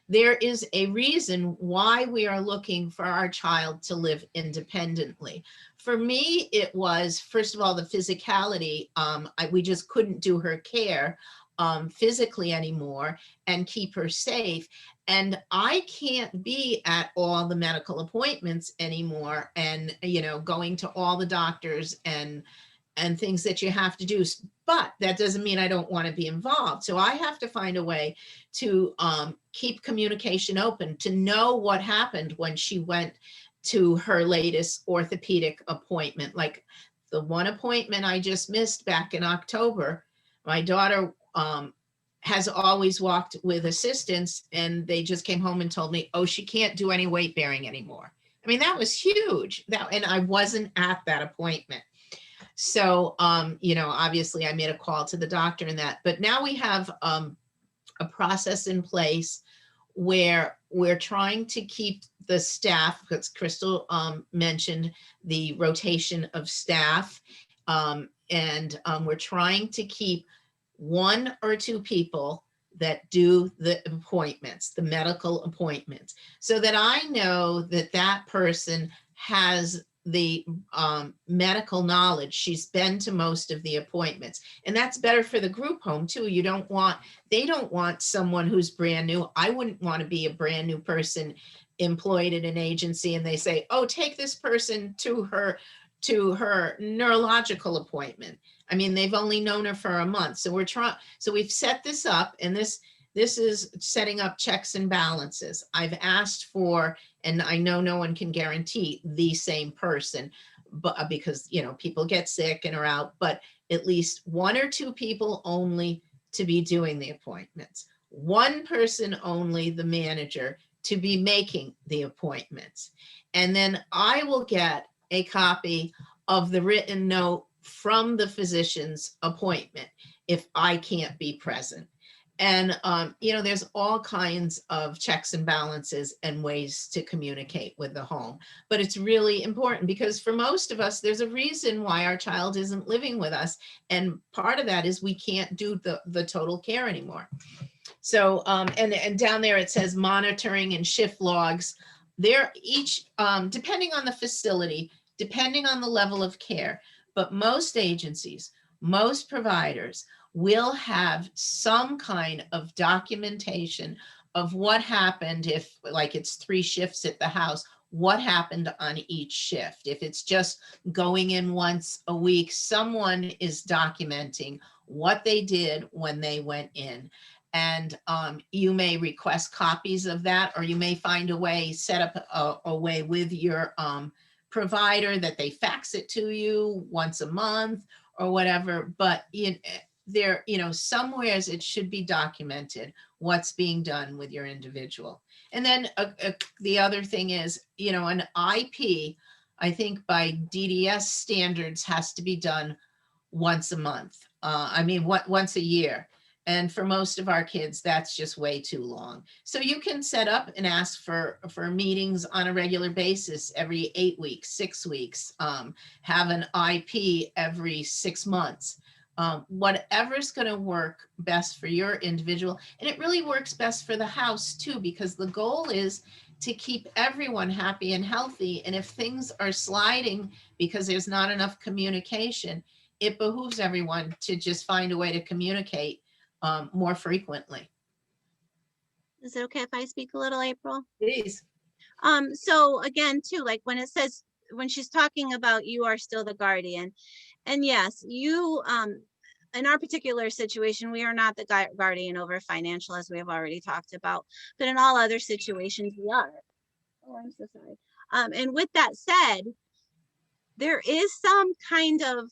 S1: there is a reason why we are looking for our child to live independently. For me, it was, first of all, the physicality. We just couldn't do her care physically anymore and keep her safe. And I can't be at all the medical appointments anymore and, going to all the doctors and things that you have to do. But that doesn't mean I don't want to be involved. So I have to find a way to keep communication open, to know what happened when she went to her latest orthopedic appointment. Like the one appointment I just missed back in October, my daughter has always walked with assistance, and they just came home and told me, oh, she can't do any weight bearing anymore. I mean, that was huge. And I wasn't at that appointment. So, obviously I made a call to the doctor and that, but now we have a process in place where we're trying to keep the staff, because Crystal mentioned the rotation of staff, and we're trying to keep one or two people that do the appointments, the medical appointments, so that I know that that person has the medical knowledge. She's been to most of the appointments, and that's better for the group home too. They don't want someone who's brand new. I wouldn't want to be a brand new person employed at an agency and they say, oh, take this person to her neurological appointment. I mean, they've only known her for a month. So we've set this up, and this is setting up checks and balances. I've asked for, and I know no one can guarantee the same person, but because, people get sick and are out, but at least one or two people only to be doing the appointments. One person only, the manager, to be making the appointments. And then I will get a copy of the written note from the physician's appointment if I can't be present. And, there's all kinds of checks and balances and ways to communicate with the home. But it's really important because for most of us, there's a reason why our child isn't living with us. And part of that is we can't do the total care anymore. So, and down there it says monitoring and shift logs. They're each, depending on the facility, depending on the level of care, but most agencies, most providers will have some kind of documentation of what happened if, like, it's 3 shifts at the house. what happened on each shift. If it's just going in once a week, someone is documenting what they did when they went in. And you may request copies of that, or you may find a way, set up a way with your provider that they fax it to you once a month or whatever. But there, somewheres it should be documented what's being done with your individual. And then the other thing is, an IP, I think by DDS standards, has to be done once a month. Once a year. And for most of our kids, that's just way too long. So you can set up and ask for meetings on a regular basis every 8 weeks, 6 weeks, have an IP every 6 months. Whatever's going to work best for your individual. And it really works best for the house too, because the goal is to keep everyone happy and healthy. And if things are sliding because there's not enough communication, it behooves everyone to just find a way to communicate more frequently.
S2: Is it okay if I speak a little, April?
S1: Please.
S2: So again, too, like when it says, when she's talking about you are still the guardian, and yes, you, in our particular situation, we are not the guardian over financial, as we have already talked about, but in all other situations, we are. Oh, I'm so sorry. And with that said, there is some kind of,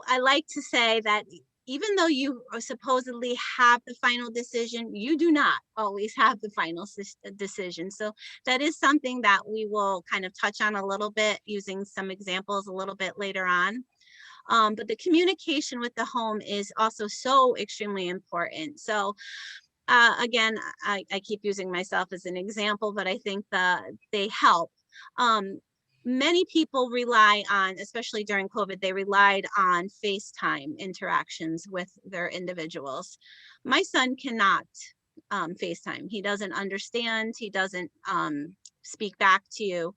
S2: I like to say that even though you supposedly have the final decision, you do not always have the final decision. So that is something that we will kind of touch on a little bit using some examples a little bit later on. But the communication with the home is also so extremely important. So again, I keep using myself as an example, but I think they help. Many people rely on, especially during COVID, they relied on FaceTime interactions with their individuals. My son cannot FaceTime. He doesn't understand. He doesn't speak back to you.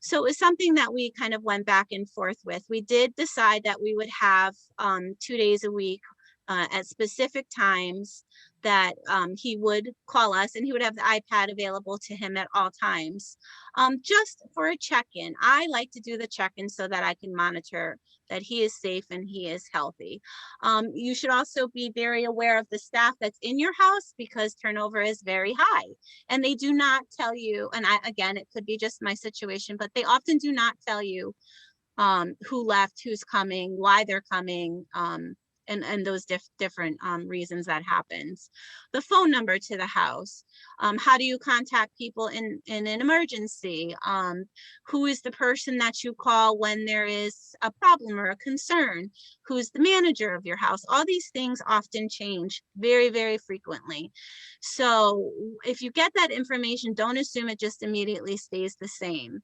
S2: So it's something that we kind of went back and forth with. We did decide that we would have 2 days a week at specific times that he would call us, and he would have the iPad available to him at all times, just for a check-in. I like to do the check-in so that I can monitor that he is safe and he is healthy. You should also be very aware of the staff that's in your house, because turnover is very high, and they do not tell you, and again, it could be just my situation, but they often do not tell you who left, who's coming, why they're coming, and those different reasons that happens. The phone number to the house. How do you contact people in an emergency? Who is the person that you call when there is a problem or a concern? Who's the manager of your house? All these things often change very, very frequently. So if you get that information, don't assume it just immediately stays the same.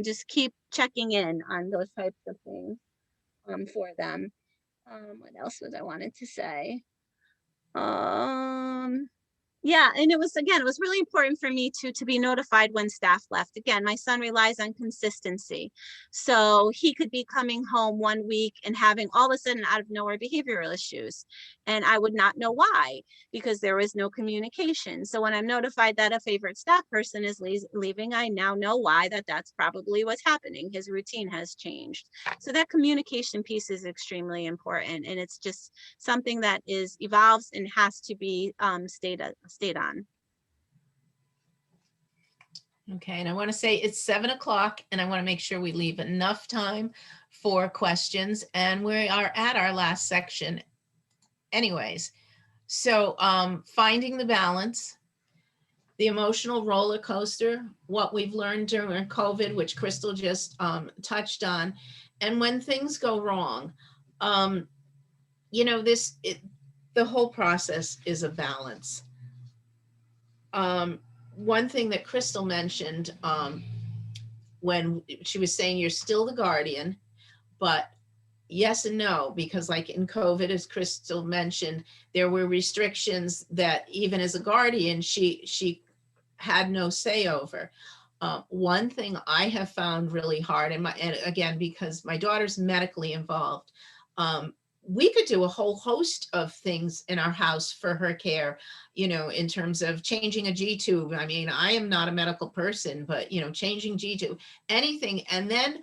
S2: Just keep checking in on those types of things for them. What else was I wanted to say? Yeah, and it was really important for me to be notified when staff left. Again, my son relies on consistency. So he could be coming home one week and having all of a sudden out of nowhere behavioral issues. And I would not know why, because there was no communication. So when I'm notified that a favorite staff person is leaving, I now know why, that's probably what's happening. His routine has changed. So that communication piece is extremely important. And it's just something that evolves and has to be stayed on.
S1: Okay, and I want to say it's 7 o'clock, and I want to make sure we leave enough time for questions, and we are at our last section anyways. So finding the balance, the emotional roller coaster, what we've learned during COVID, which Crystal just touched on, and when things go wrong, the whole process is a balance. One thing that Crystal mentioned when she was saying you're still the guardian, but yes and no, because like in COVID, as Crystal mentioned, there were restrictions that even as a guardian, she had no say over. One thing I have found really hard, and again, because my daughter's medically involved, we could do a whole host of things in our house for her care, you know, in terms of changing a G tube. I mean, I am not a medical person, but, you know, changing G tube, anything. And then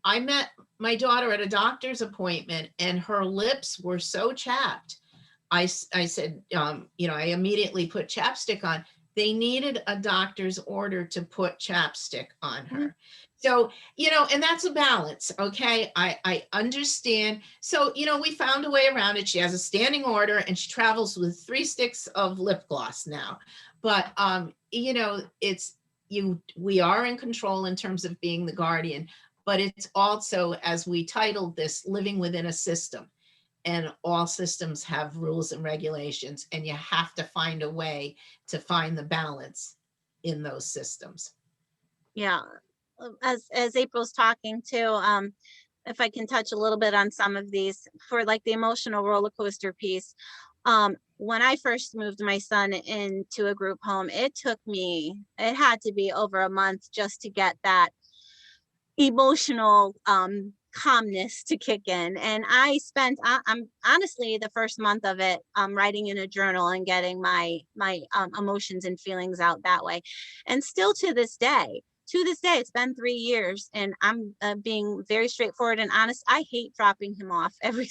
S1: I met my daughter at a doctor's appointment and her lips were so chapped. I said, you know, I immediately put chapstick on. They needed a doctor's order to put chapstick on
S2: Mhm.
S1: her. So, you know, and that's a balance. Okay. I understand. So, you know, we found a way around it. She has a standing order and she travels with 3 sticks of lip gloss now. But, you know, we are in control in terms of being the guardian, but it's also, as we titled this, living within a system, and all systems have rules and regulations, and you have to find a way to find the balance in those systems.
S2: Yeah. As April's talking to, if I can touch a little bit on some of these for like the emotional roller coaster piece. When I first moved my son into a group home, it had to be over a month just to get that emotional calmness to kick in. And I'm honestly the first month of it writing in a journal and getting my emotions and feelings out that way. And still to this day, it's been 3 years, and I'm being very straightforward and honest. I hate dropping him off every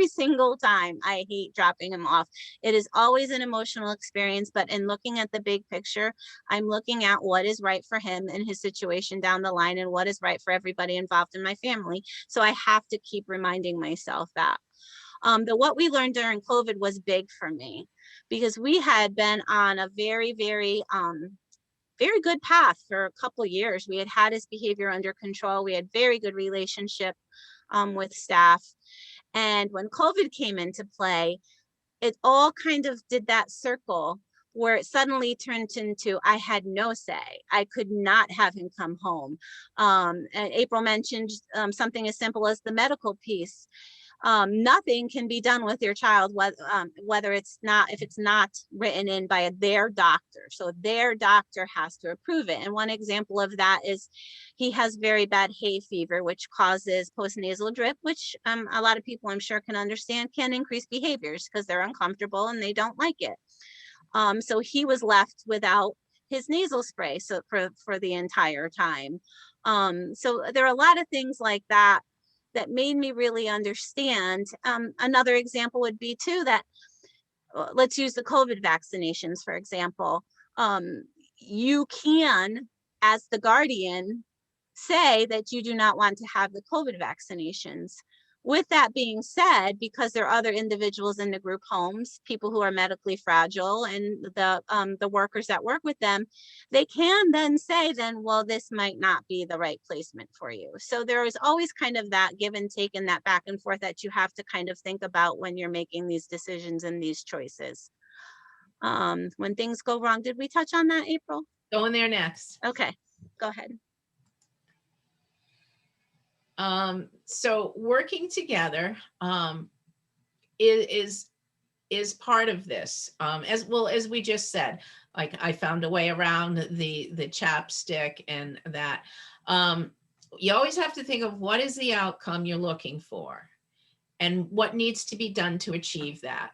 S2: single time. I hate dropping him off. It is always an emotional experience, but in looking at the big picture, I'm looking at what is right for him and his situation down the line and what is right for everybody involved in my family. So I have to keep reminding myself that. What we learned during COVID was big for me, because we had been on a very, very good path for a couple of years. We had his behavior under control. We had very good relationship with staff. And when COVID came into play, it all kind of did that circle where it suddenly turned into I had no say. I could not have him come home. And April mentioned something as simple as the medical piece. Nothing can be done with your child whether if it's not written in by their doctor. So their doctor has to approve it. And one example of that is he has very bad hay fever, which causes postnasal drip, which a lot of people I'm sure can understand can increase behaviors because they're uncomfortable and they don't like it. So he was left without his nasal spray for the entire time. So there are a lot of things like that that made me really understand. Another example would be too that let's use the COVID vaccinations, for example. You can, as the guardian, say that you do not want to have the COVID vaccinations. With that being said, because there are other individuals in the group homes, people who are medically fragile, and the workers that work with them, they can then say, well, this might not be the right placement for you. So there is always kind of that give and take and that back and forth that you have to kind of think about when you're making these decisions and these choices. When things go wrong, did we touch on that, April?
S1: Going there next.
S2: Okay, go ahead.
S1: So working together is part of this. As well as we just said, like I found a way around the chapstick and that. You always have to think of what is the outcome you're looking for and what needs to be done to achieve that.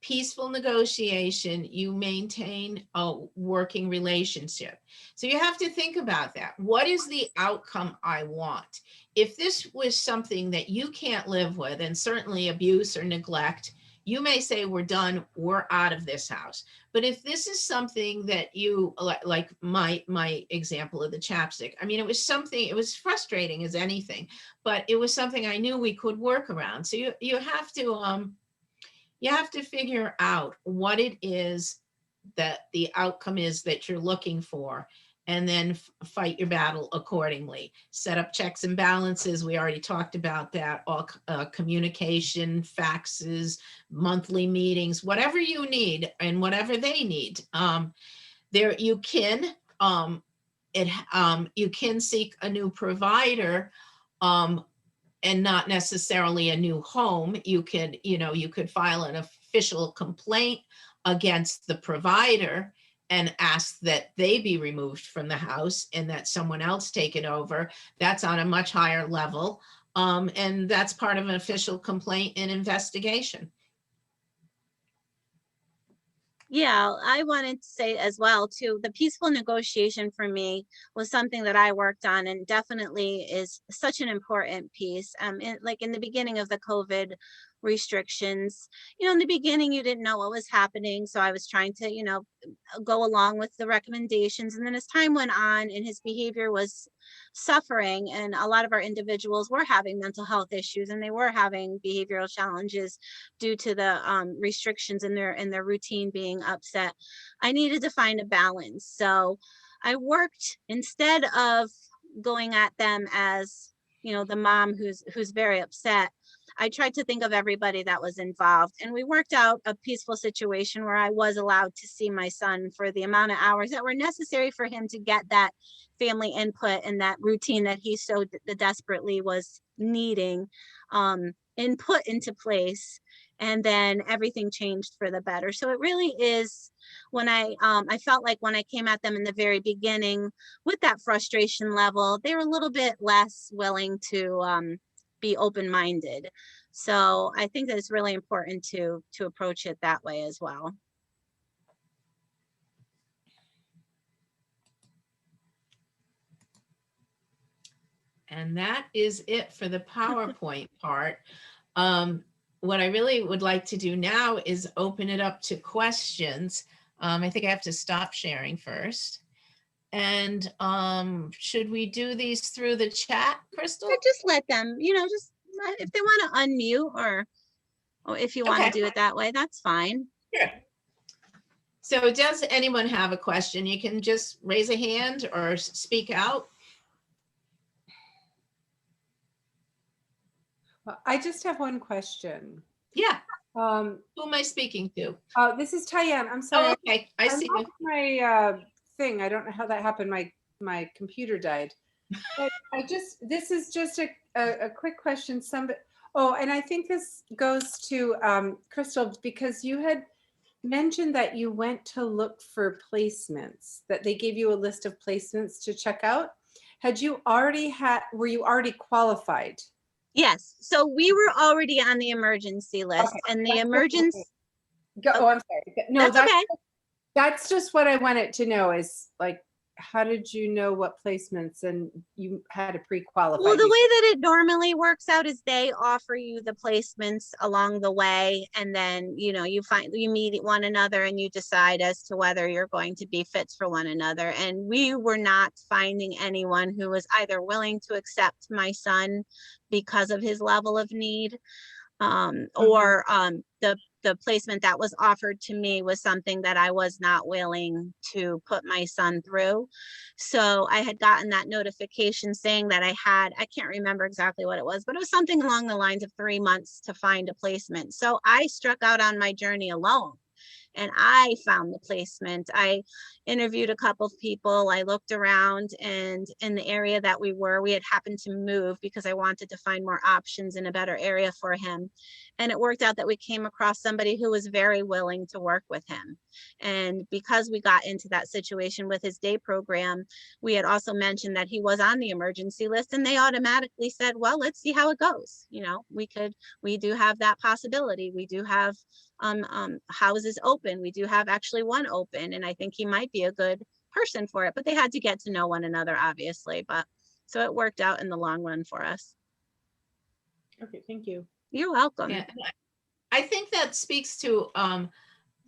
S1: Peaceful negotiation, you maintain a working relationship. So you have to think about that. What is the outcome I want? If this was something that you can't live with, and certainly abuse or neglect, you may say, we're done, we're out of this house. But if this is something that you, like my example of the chapstick, I mean, it was frustrating as anything, but it was something I knew we could work around. So you have to figure out what it is that the outcome is that you're looking for, and then fight your battle accordingly. Set up checks and balances. We already talked about that. All communication, faxes, monthly meetings, whatever you need and whatever they need. There you can you can seek a new provider. And not necessarily a new home. You could file an official complaint against the provider and ask that they be removed from the house and that someone else take it over. That's on a much higher level. And that's part of an official complaint and investigation.
S2: Yeah, I wanted to say as well too, the peaceful negotiation for me was something that I worked on and definitely is such an important piece. Like in the beginning of the COVID restrictions, in the beginning you didn't know what was happening, so I was trying to, go along with the recommendations. And then as time went on and his behavior was suffering, and a lot of our individuals were having mental health issues and they were having behavioral challenges due to the restrictions in their routine being upset, I needed to find a balance. So I worked, instead of going at them as, the mom who's very upset, I tried to think of everybody that was involved, and we worked out a peaceful situation where I was allowed to see my son for the amount of hours that were necessary for him to get that family input and that routine that he so desperately was needing input into place. And then everything changed for the better. So it really is, when I felt like when I came at them in the very beginning with that frustration level, they were a little bit less willing to be open-minded. So I think that it's really important to approach it that way as well.
S1: And that is it for the PowerPoint part. What I really would like to do now is open it up to questions. I think I have to stop sharing first. And should we do these through the chat, Crystal?
S2: Just let them, just if they want to unmute, or if you want to do it that way, that's fine.
S1: Sure. So does anyone have a question? You can just raise a hand or speak out.
S3: I just have one question.
S1: Yeah. Who am I speaking to?
S3: This is Tyann. I'm sorry.
S1: Oh, okay. I see you.
S3: My thing. I don't know how that happened. My computer died. But this is just a quick question. And I think this goes to Crystal, because you had mentioned that you went to look for placements, that they gave you a list of placements to check out. Were you already qualified?
S2: Yes. So we were already on the emergency list,
S3: Okay.
S2: and the emergency.
S3: Oh, I'm sorry. No,
S2: that's okay.
S3: That's just what I wanted to know, is like, how did you know what placements, and you had to pre-qualify?
S2: Well, the way that it normally works out is they offer you the placements along the way, and then you meet one another and you decide as to whether you're going to be fits for one another. And we were not finding anyone who was either willing to accept my son because of his level of need, or the placement that was offered to me was something that I was not willing to put my son through. So I had gotten that notification saying that I can't remember exactly what it was, but it was something along the lines of 3 months to find a placement. So I struck out on my journey alone, and I found the placement. I interviewed a couple of people. I looked around, and in the area that we had happened to move because I wanted to find more options in a better area for him. And it worked out that we came across somebody who was very willing to work with him. And because we got into that situation with his day program, we had also mentioned that he was on the emergency list, and they automatically said, well, let's see how it goes. We do have that possibility. We do have houses open. We do have actually one open, and I think he might be a good person for it, but they had to get to know one another, obviously. But so it worked out in the long run for us.
S3: Okay, thank you.
S2: You're welcome.
S1: Yeah. I think that speaks to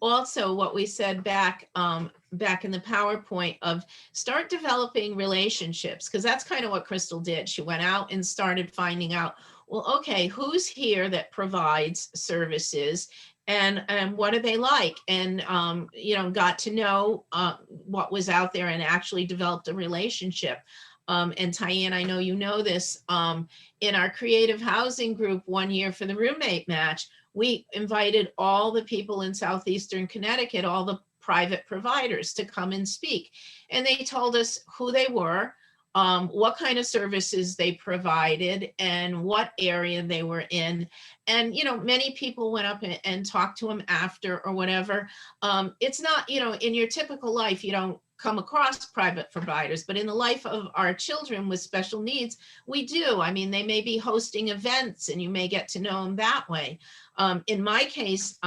S1: also what we said back in the PowerPoint of start developing relationships, because that's kind of what Crystal did. She went out and started finding out, well, okay, who's here that provides services, and what are they like, and got to know what was out there and actually developed a relationship. And Tyann, I know you know this, in our creative housing group one year for the roommate match, we invited all the people in Southeastern Connecticut, all the private providers, to come and speak. And they told us who they were, what kind of services they provided, and what area they were in. And, many people went up and talked to them after or whatever. It's not, in your typical life, you don't come across private providers, but in the life of our children with special needs, we do. I mean, they may be hosting events and you may get to know them that way. In my case,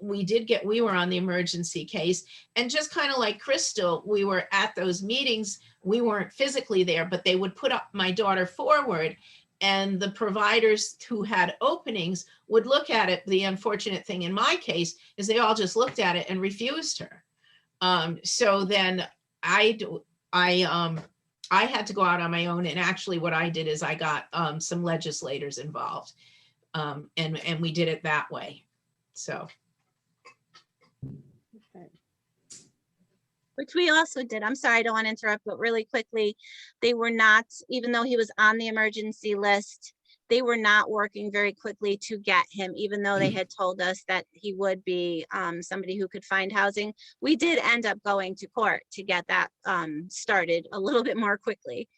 S1: we were on the emergency case, and just kind of like Crystal, we were at those meetings. We weren't physically there, but they would put up my daughter forward, and the providers who had openings would look at it. The unfortunate thing in my case is they all just looked at it and refused her. So then I had to go out on my own, and actually what I did is I got some legislators involved, and we did it that way. So.
S3: Okay.
S2: Which we also did. I'm sorry, I don't want to interrupt, but really quickly, they were not, even though he was on the emergency list, they were not working very quickly to get him, even though they had told us that he would be somebody who could find housing. We did end up going to court to get that started a little bit more quickly.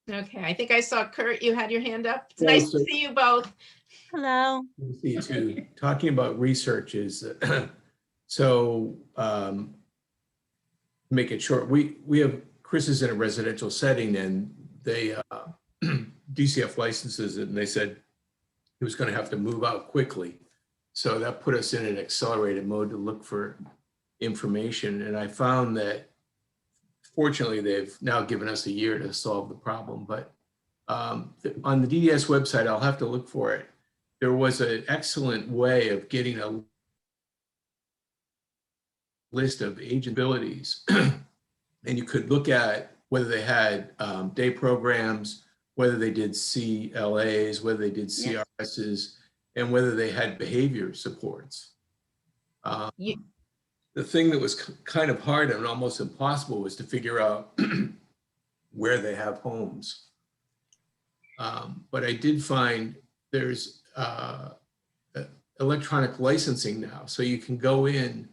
S1: Okay, I think I saw Kurt, you had your hand up. It's
S4: Well,
S1: nice
S4: so-
S1: to see you both.
S2: Hello.
S4: See too, talking about research is, so make it short, we have, Chris is in a residential setting, and they DCF licenses it, and they said he was going to have to move out quickly. So that put us in an accelerated mode to look for information. And I found that fortunately, they've now given us a year to solve the problem. But on the DDS website, I'll have to look for it. There was an excellent way of getting a list of age abilities. And you could look at whether they had day programs, whether they did CLAs, whether they did CRSs, and whether they had behavior supports. The thing that was kind of hard and almost impossible was to figure out where they have homes. But I did find there's electronic licensing now. So you can go in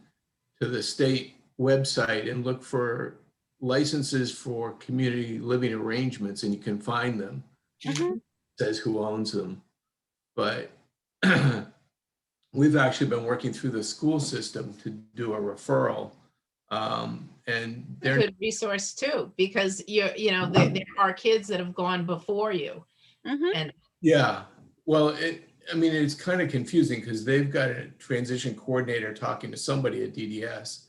S4: to the state website and look for licenses for community living arrangements, and you can find them. It says who owns them. But we've actually been working through the school system to do a referral. And they're
S1: a good resource too, because you know, there are kids that have gone before you. And
S4: yeah, well, I mean, it's kind of confusing because they've got a transition coordinator talking to somebody at DDS,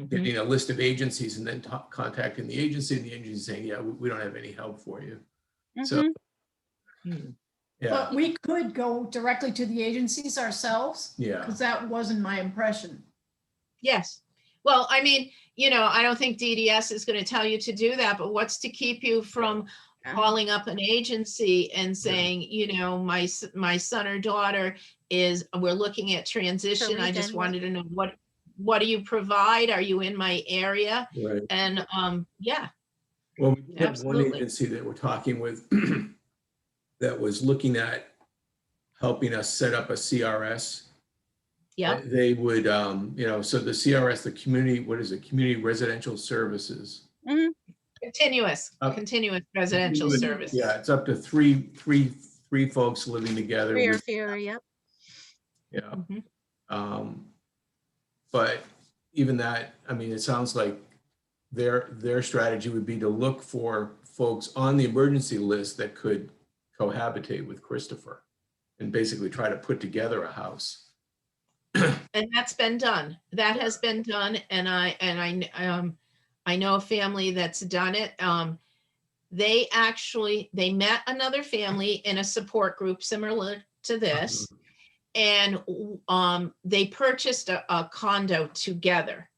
S4: getting a list of agencies, and then contacting the agency, and the agency saying, yeah, we don't have any help for you. So, yeah,
S5: But we could go directly to the agencies ourselves,
S4: yeah.
S5: because that wasn't my impression.
S1: yes. Well, I mean, you know, I don't think DDS is going to tell you to do that, but what's to keep you from calling up an agency and saying, you know, my son or daughter we're looking at transition. I just wanted to know what do you provide? Are you in my area?
S4: Right.
S1: And yeah.
S4: Well, we had one
S1: Absolutely.
S4: agency that we're talking with that was looking at helping us set up a CRS.
S1: Yeah.
S4: They would, you know, so the CRS, the community, what is it? Community Residential Services.
S1: Continuous residential service.
S4: Yeah, it's up to three folks living together.
S2: 3 or fewer, yep.
S4: Yeah. But even that, I mean, it sounds like their strategy would be to look for folks on the emergency list that could cohabitate with Christopher and basically try to put together a house.
S1: And that's been done. That has been done. And I know a family that's done it. They met another family in a support group similar to this. And they purchased a condo together.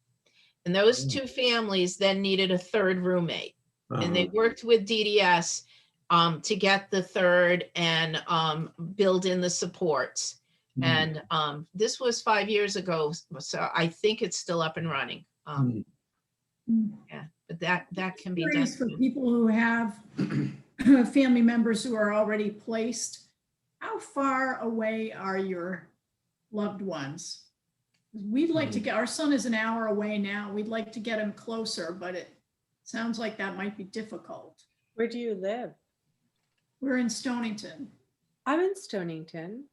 S1: And those two families then needed a third roommate. And they worked with DDS to get the third and build in the supports. And this was 5 years ago, so I think it's still up and running. Yeah, but that can be done.
S5: For people who have family members who are already placed, how far away are your loved ones? We'd like to get, our son is an hour away now. We'd like to get him closer, but it sounds like that might be difficult.
S3: Where do you live?
S5: We're in Stonington.
S3: I'm in Stonington.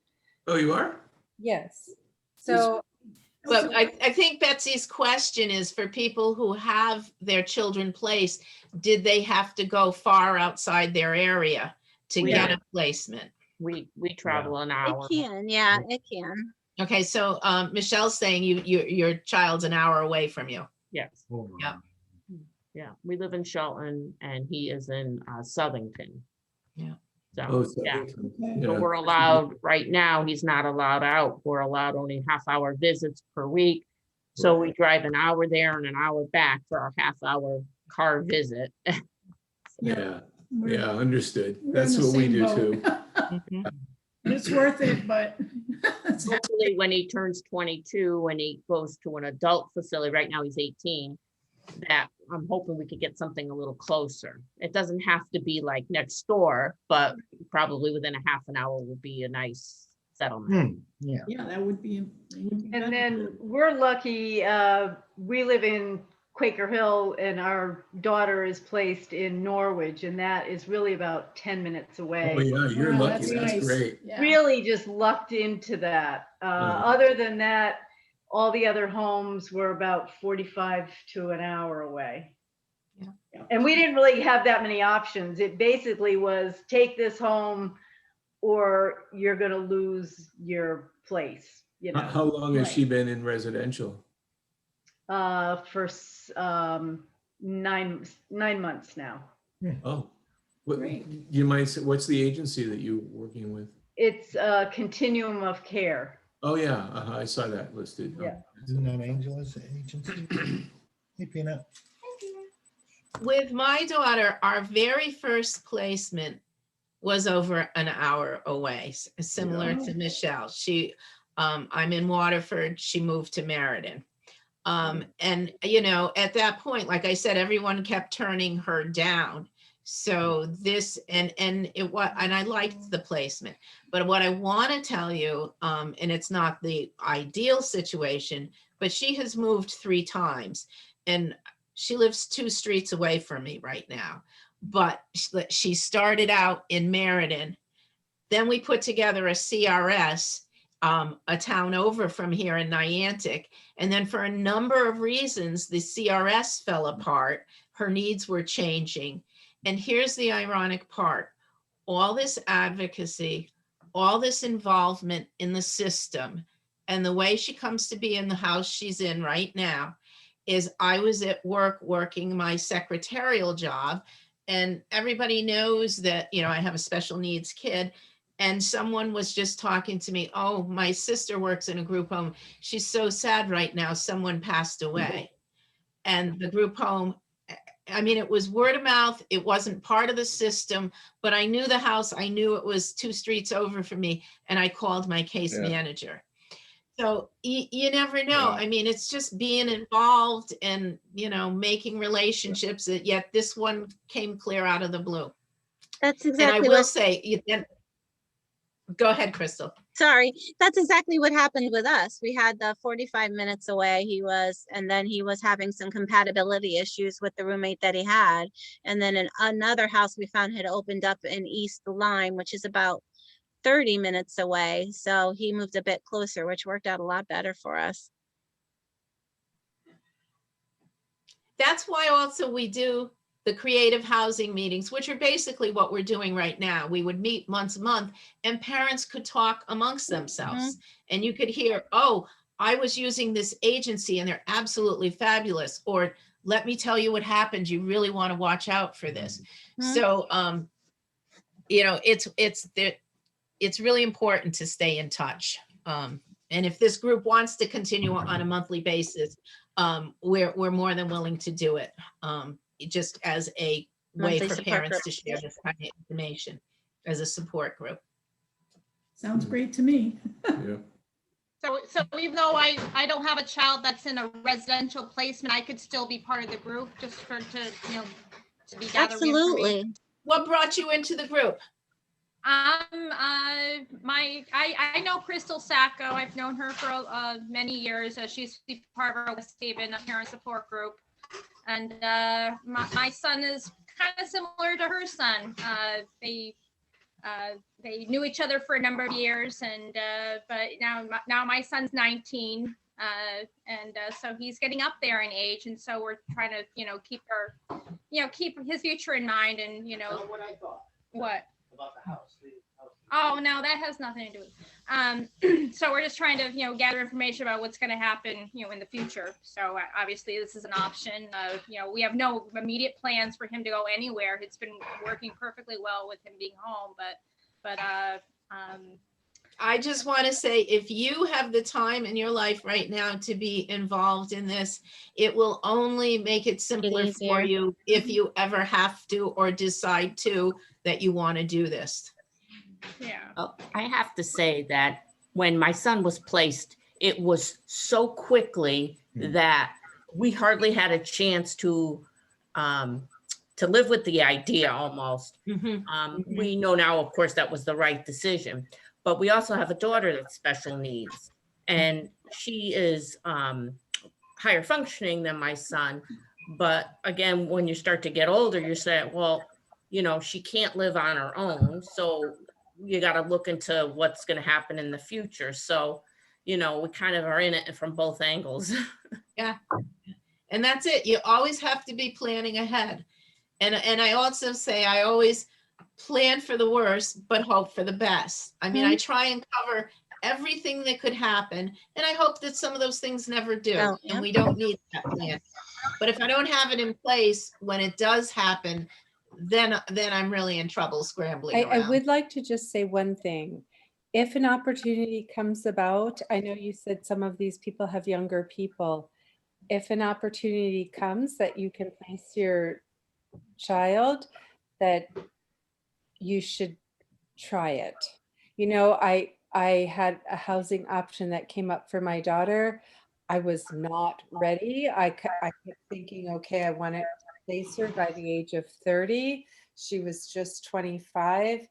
S4: Oh, you are?
S3: Yes. So
S1: But I think Betsy's question is for people who have their children placed, did they have to go far outside their area to
S6: We
S1: get
S6: did.
S1: a placement?
S6: We travel an hour.
S2: It can, yeah, it can.
S1: Okay, so Michelle's saying your child's an hour away from you.
S6: Yes.
S1: Yeah.
S6: Yeah, we live in Shelton and he is in Southington.
S1: Yeah.
S4: Oh,
S6: So,
S4: so,
S6: yeah.
S5: Okay.
S6: So
S4: yeah.
S6: we're allowed, right now, he's not allowed out. We're allowed only half-hour visits per week. So we drive an hour there and an hour back for our half-hour car visit.
S4: Yeah,
S5: We're-
S4: yeah, understood.
S5: we're in
S4: That's
S5: the
S4: what we
S5: same
S4: do
S5: boat.
S4: too.
S1: Mhm.
S5: It's worth it, but.
S6: Hopefully, when he turns 22, when he goes to an adult facility, right now he's 18, that I'm hoping we could get something a little closer. It doesn't have to be like next door, but probably within a half an hour would be a nice settlement.
S7: Yeah.
S5: Yeah, that would be.
S8: And then we're lucky, we live in Quaker Hill and our daughter is placed in Norwich, and that is really about 10 minutes away.
S4: Oh, yeah, you're
S5: Wow,
S4: lucky. That's
S5: nice.
S4: great.
S5: Yeah.
S8: Really just lucked into that. Other than that, all the other homes were about 45 to an hour away.
S1: Yeah.
S8: And we didn't really have that many options. It basically was take this home or you're gonna lose your place, you know.
S4: How long has she been in residential?
S8: For 9 months now.
S4: Oh, what,
S5: Great.
S4: you might say, what's the agency that you're working with?
S8: It's a continuum of care.
S4: Oh, yeah, I saw that listed.
S8: Yeah.
S7: Isn't that Angela's agency? Hey, Peanut.
S1: With my daughter, our very first placement was over an hour away, similar to Michelle. I'm in Waterford, she moved to Meriden. And you know, at that point, like I said, everyone kept turning her down. So this, and I liked the placement, but what I want to tell you, and it's not the ideal situation, but she has moved 3 times and she lives 2 streets away from me right now. But she started out in Meriden. Then we put together a CRS, a town over from here in Niantic. And then for a number of reasons, the CRS fell apart. Her needs were changing. And here's the ironic part. All this advocacy, all this involvement in the system, and the way she comes to be in the house she's in right now is I was at work working my secretarial job, and everybody knows that, you know, I have a special needs kid. And someone was just talking to me, oh, my sister works in a group home. She's so sad right now. Someone passed away. And the group home, I mean, it was word of mouth. It wasn't part of the system, but I knew the house. I knew it was 2 streets over from me. And I called my case manager. So you never know. I mean, it's just being involved and, you know, making relationships, that yet this one came clear out of the blue.
S2: That's
S1: And I
S2: exactly
S1: will
S2: what,
S1: say, go ahead, Crystal.
S2: sorry, that's exactly what happened with us. We had the 45 minutes away and then he was having some compatibility issues with the roommate that he had. And then in another house we found had opened up in East Lyme, which is about 30 minutes away. So he moved a bit closer, which worked out a lot better for us.
S1: That's why also we do the creative housing meetings, which are basically what we're doing right now. We would meet once a month and parents could talk amongst themselves. And you could hear, oh, I was using this agency and they're absolutely fabulous. Or let me tell you what happened. You really want to watch out for this. So, you know, it's really important to stay in touch. And if this group wants to continue on a monthly basis, we're more than willing to do it. Just as a way
S2: Monthly
S1: for
S2: support
S1: parents
S2: group.
S1: to share this kind of information as a support group.
S5: Sounds great to me.
S4: Yeah.
S9: So even though I don't have a child that's in a residential placement, I could still be part of the group just to be gathering information.
S2: Absolutely.
S1: What brought you into the group?
S9: I know Crystal Sacco. I've known her for many years. She used to be part of our West Haven parent support group. And my son is kind of similar to her son. They knew each other for a number of years, and but now my son's 19. So he's getting up there in age, and so we're trying to, keep his future in mind, and
S10: what I thought
S9: what.
S10: about the house.
S9: Oh, no, that has nothing to do with so we're just trying to, gather information about what's going to happen, in the future. So obviously this is an option. We have no immediate plans for him to go anywhere. It's been working perfectly well with him being home, but
S1: I just want to say, if you have the time in your life right now to be involved in this, it will only make it simpler for
S2: easier.
S1: you if you ever have to or decide to that you want to do this.
S9: yeah.
S6: Well, I have to say that when my son was placed, it was so quickly that we hardly had a chance to live with the idea almost. We know now, of course, that was the right decision, but we also have a daughter that's special needs, and she is higher functioning than my son. But again, when you start to get older, you say, well, she can't live on her own. So you got to look into what's going to happen in the future. So, we kind of are in it from both angles.
S1: Yeah. And that's it. You always have to be planning ahead. And I also say, I always plan for the worst, but hope for the best. I mean, I try and cover everything that could happen. And I hope that some of those things never do.
S2: Oh,
S1: And we don't need that plan. But if I don't have it in place when it does happen, then I'm really in trouble scrambling
S3: I
S1: around.
S3: would like to just say one thing. If an opportunity comes about, I know you said some of these people have younger people. If an opportunity comes that you can place your child, that you should try it. I had a housing option that came up for my daughter. I was not ready. I kept thinking, okay, I want to place her by the age of 30. She was just 25.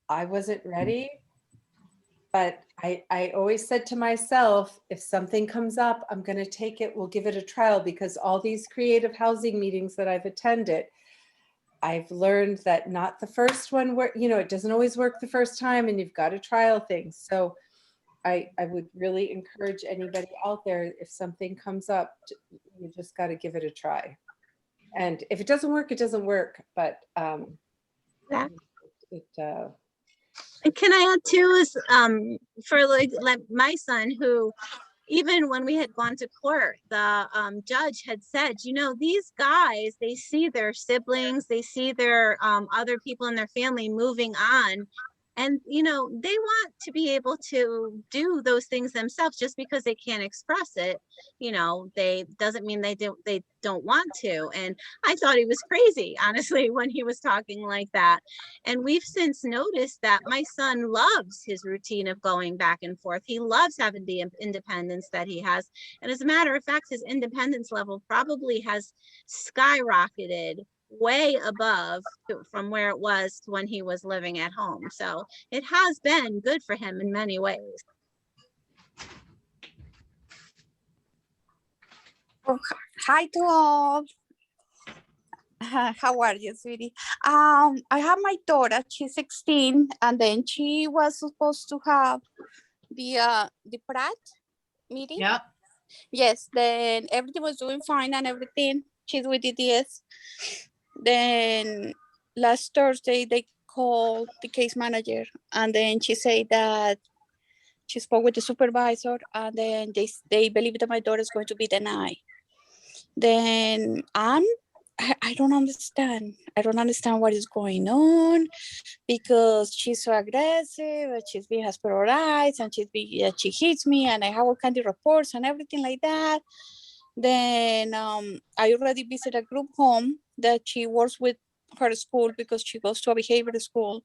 S3: I wasn't ready. But I always said to myself, if something comes up, I'm going to take it. We'll give it a trial, because all these creative housing meetings that I've attended, I've learned that not the first one work, it doesn't always work the first time, and you've got to trial things. So I would really encourage anybody out there, if something comes up, you just got to give it a try. And if it doesn't work, it doesn't work. But
S2: And can I add too, is for like my son, who even when we had gone to court, the judge had said, these guys, they see their siblings, they see their other people in their family moving on. And, they want to be able to do those things themselves. Just because they can't express it, they doesn't mean they don't want to. And I thought he was crazy, honestly, when he was talking like that. And we've since noticed that my son loves his routine of going back and forth. He loves having the independence that he has. And as a matter of fact, his independence level probably has skyrocketed way above from where it was when he was living at home. So it has been good for him in many ways.
S11: Oh, hi to all. How are you, sweetie? I have my daughter. She's 16, and then she was supposed to have the Pratt meeting.
S1: Yep.
S11: Yes. Then everything was doing fine and everything. She's with DDS. Then last Thursday they called the case manager, and then she said that she spoke with the supervisor, and then they believe that my daughter is going to be denied. Then I don't understand. I don't understand what is going on, because she's so aggressive, she's being hospitalized, and she hits me, and I have all kinds of reports and everything like that. Then I already visited a group home that she works with her school, because she goes to a behavioral school.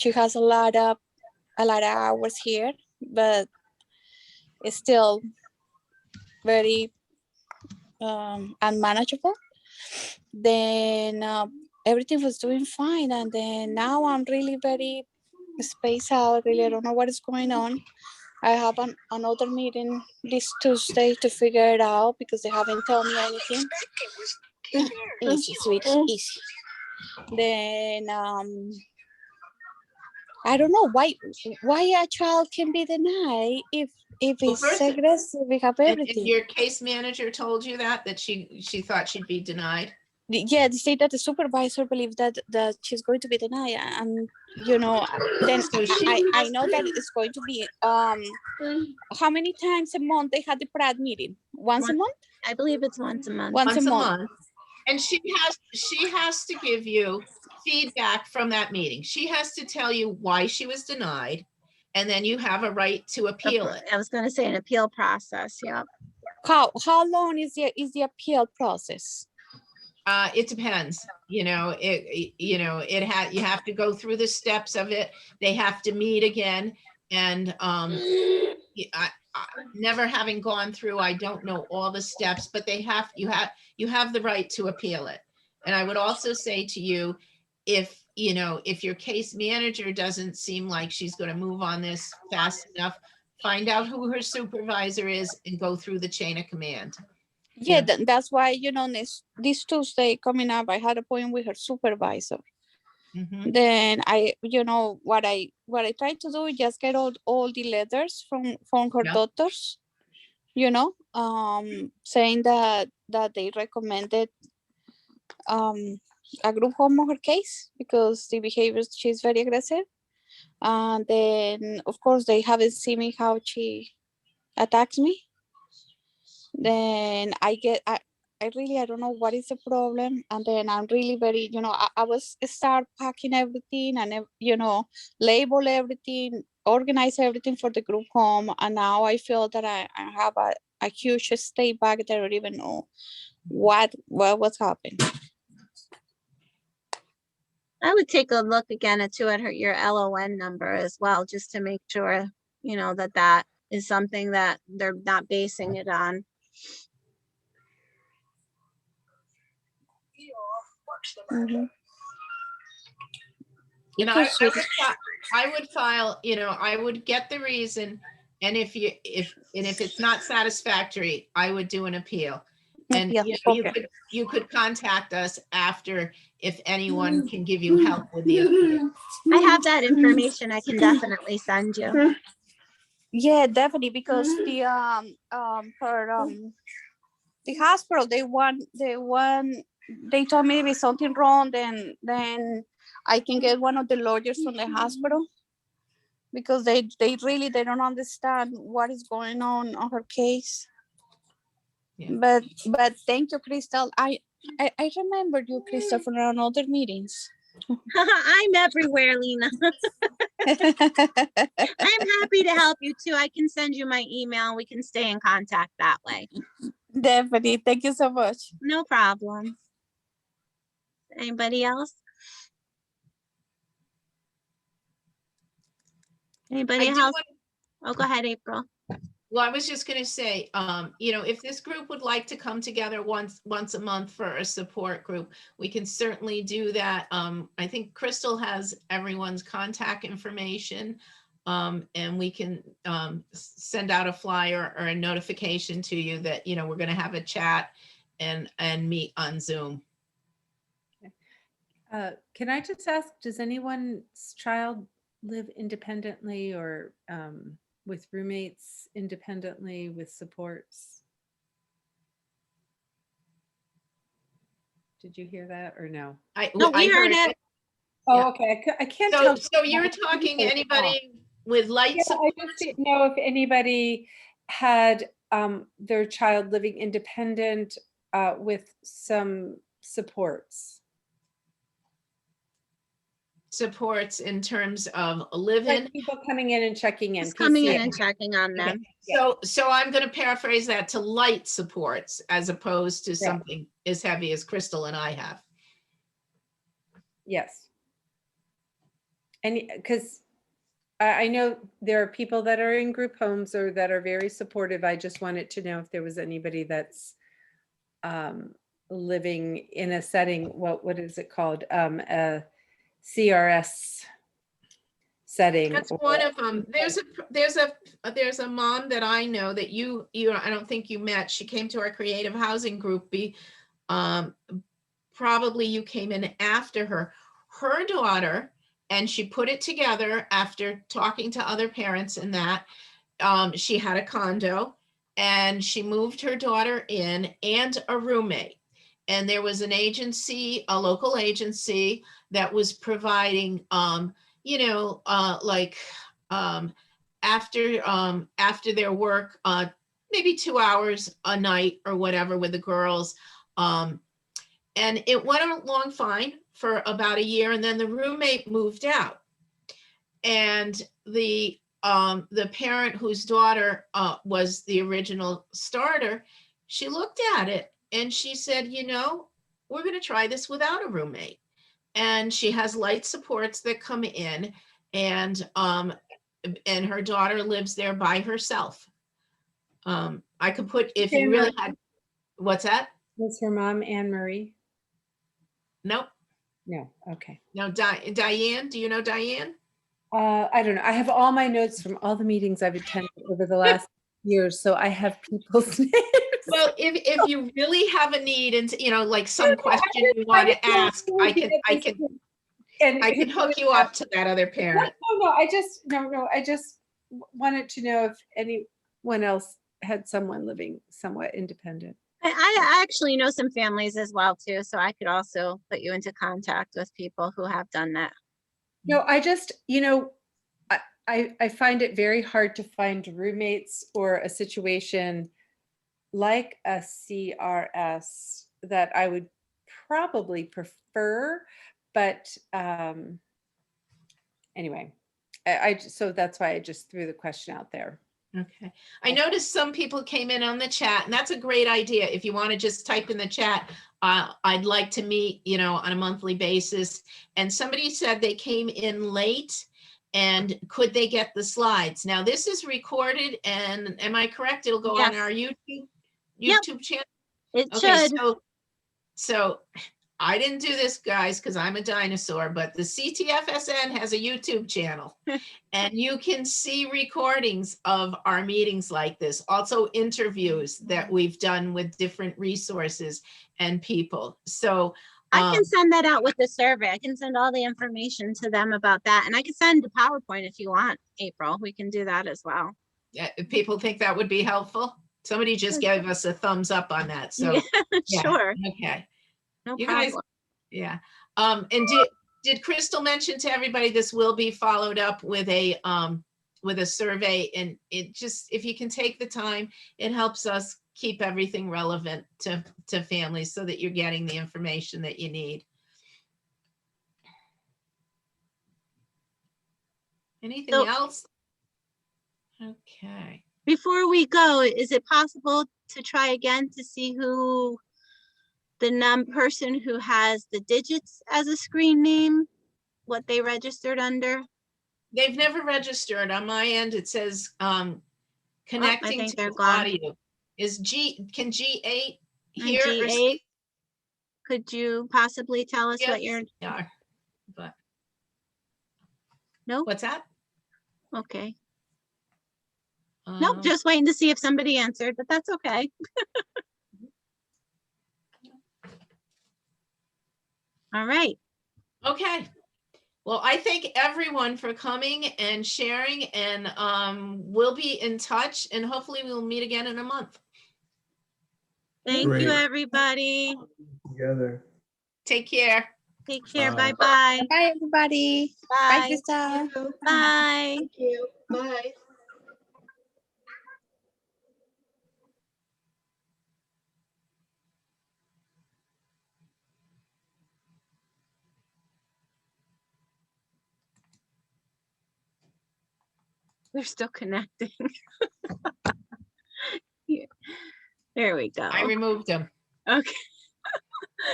S11: She has a lot of hours here, but it's still very unmanageable. Then everything was doing fine, and then now I'm really very spaced out. Really, I don't know what is going on. I have another meeting this Tuesday to figure it out, because they haven't told me anything. Easy, sweetie, easy. Then I don't know why a child can be denied if
S1: Well,
S11: it's
S1: first-
S11: aggressive, we have
S1: And
S11: everything.
S1: your case manager told you that she thought she'd be denied?
S11: Yeah, they say that the supervisor believes that she's going to be denied, and you know, then
S1: So she
S11: I
S1: has-
S11: know that it's going to be how many times a month they had the Pratt meeting? Once a month?
S2: I believe it's once a month.
S11: Once a month.
S1: And she has to give you feedback from that meeting. She has to tell you why she was denied, and then you have a right to appeal it.
S2: I was gonna say an appeal process, yeah.
S11: How long is the appeal process?
S1: It depends, you have to go through the steps of it. They have to meet again, and never having gone through, I don't know all the steps, but you have the right to appeal it. And I would also say to you, if your case manager doesn't seem like she's going to move on this fast enough, find out who her supervisor is and go through the chain of command.
S11: Yeah, that's why, this Tuesday coming up, I had a point with her supervisor.
S1: Mhm.
S11: Then what I tried to do is just get all the letters from her
S1: Yeah.
S11: doctors, saying that they recommended a group home on her case because the behavior, she's very aggressive. And then of course they haven't seen me how she attacks me. Then I don't know what is the problem. And then I'm really very, I was start packing everything and, label everything, organize everything for the group home. And now I feel that I have a huge stay back there. I don't even know what's happening.
S2: I would take a look again at your LON number as well, just to make sure, that is something that they're not basing it on.
S11: Mhm.
S1: I would file, I would get the reason, and if it's not satisfactory, I would do an appeal. And
S11: Okay.
S1: you could contact us after if anyone can give you help with the appeal.
S2: I have that information. I can definitely send you.
S11: Yeah, definitely, because the hospital, they told me if it's something wrong, then I can get one of the lawyers from the hospital, because they really don't understand what is going on her case.
S1: Yeah.
S11: But thank you, Crystal. I remember you, Crystal, from our other meetings.
S2: I'm everywhere, Lena. I'm happy to help you too. I can send you my email. We can stay in contact that way.
S11: Definitely. Thank you so much.
S2: No problem. Anybody else? Anybody
S1: I do
S2: else?
S1: want-
S2: Oh, go ahead, April.
S1: Well, I was just going to say, if this group would like to come together once a month for a support group, we can certainly do that. I think Crystal has everyone's contact information, and we can send out a flyer or a notification to you that, we're going to have a chat and meet on Zoom.
S3: Can I just ask, does anyone's child live independently or with roommates independently with supports? Did you hear that or no?
S2: No, we heard it.
S3: Oh,
S1: Yeah.
S3: okay. I can't
S1: So,
S3: tell.
S1: so you're talking anybody with light
S3: Yeah, I
S1: support?
S3: just didn't know if anybody had their child living independent with some supports.
S1: Supports in terms of living.
S3: Like people coming in and checking in.
S2: Just coming in
S3: PCA.
S2: and checking on them.
S1: So I'm going to paraphrase that to light supports as opposed to something as heavy as Crystal and I have.
S3: Yes. And because I know there are people that are in group homes or that are very supportive. I just wanted to know if there was anybody that's living in a setting, what is it called? A CRS setting.
S1: That's one of them. There's a mom that I know that you I don't think you met. She came to our creative housing group. Probably you came in after her. Her daughter and she put it together after talking to other parents and that. She had a condo and she moved her daughter in and a roommate. And there was an agency, a local agency that was providing, after their work, maybe 2 hours a night or whatever with the girls. And it went along fine for about a year, and then the roommate moved out. And the parent whose daughter was the original starter, she looked at it and she said, we're going to try this without a roommate. And she has light supports that come in, and her daughter lives there by herself. I could put, if you really had, what's that?
S3: Was her mom Anne Marie?
S1: Nope.
S3: No. Okay.
S1: No, Diane, do you know Diane?
S3: I don't know. I have all my notes from all the meetings I've attended over the last years, so I have people's names.
S1: Well, if you really have a need and, like some question you want to ask, I can hook you up to that other parent.
S3: No, I just wanted to know if anyone else had someone living somewhat independent.
S2: I actually know some families as well too, so I could also put you into contact with people who have done that.
S3: No, I just, I find it very hard to find roommates or a situation like a CRS that I would probably prefer, but anyway, so that's why I just threw the question out there.
S1: Okay. I noticed some people came in on the chat, and that's a great idea. If you want to just type in the chat, I'd like to meet, on a monthly basis. And somebody said they came in late, and could they get the slides? Now, this is recorded, and am I correct? It'll go on our YouTube channel?
S2: It
S1: Okay,
S2: should.
S1: so I didn't do this, guys, because I'm a dinosaur, but the CTFSN has a YouTube channel, and you can see recordings of our meetings like this, also interviews that we've done with different resources and people. So
S2: I can send that out with the survey. I can send all the information to them about that. And I can send the PowerPoint if you want, April. We can do that as well.
S1: Yeah, if people think that would be helpful. Somebody just gave us a thumbs up on that. So
S2: yeah, sure.
S1: Okay.
S2: No
S1: You
S2: problem.
S1: guys, yeah. And did Crystal mention to everybody this will be followed up with a survey, and it just, if you can take the time, it helps us keep everything relevant to families so that you're getting the information that you need. Anything else? Okay.
S2: Before we go, is it possible to try again to see who the person who has the digits as a screen name, what they registered under?
S1: They've never registered. On my end, it says connecting to audio. Can G8 hear?
S2: G8? Could you possibly tell us what you're?
S1: Yeah, but
S2: no.
S1: What's that?
S2: Okay. Nope, just waiting to see if somebody answered, but that's okay. All right.
S1: Okay. Well, I thank everyone for coming and sharing, and we'll be in touch, and hopefully we'll meet again in a month.
S2: Thank you, everybody.
S7: Together.
S1: Take care.
S2: Take care. Bye-bye.
S11: Bye, everybody.
S2: Bye.
S11: Bye, Krista.
S2: Bye.
S1: Thank you. Bye.
S2: They're still connecting. There we go.
S1: I removed them.
S2: Okay.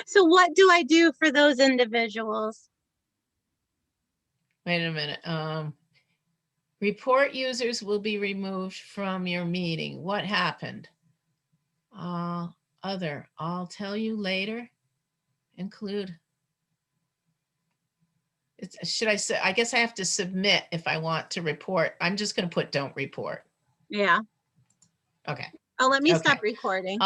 S2: So what do I do for those individuals?
S1: Wait a minute. Report users will be removed from your meeting. What happened? Other, I'll tell you later. Include. Should I say, I guess I have to submit if I want to report. I'm just going to put don't report.
S2: Yeah.
S1: Okay.
S2: Oh, let me stop recording.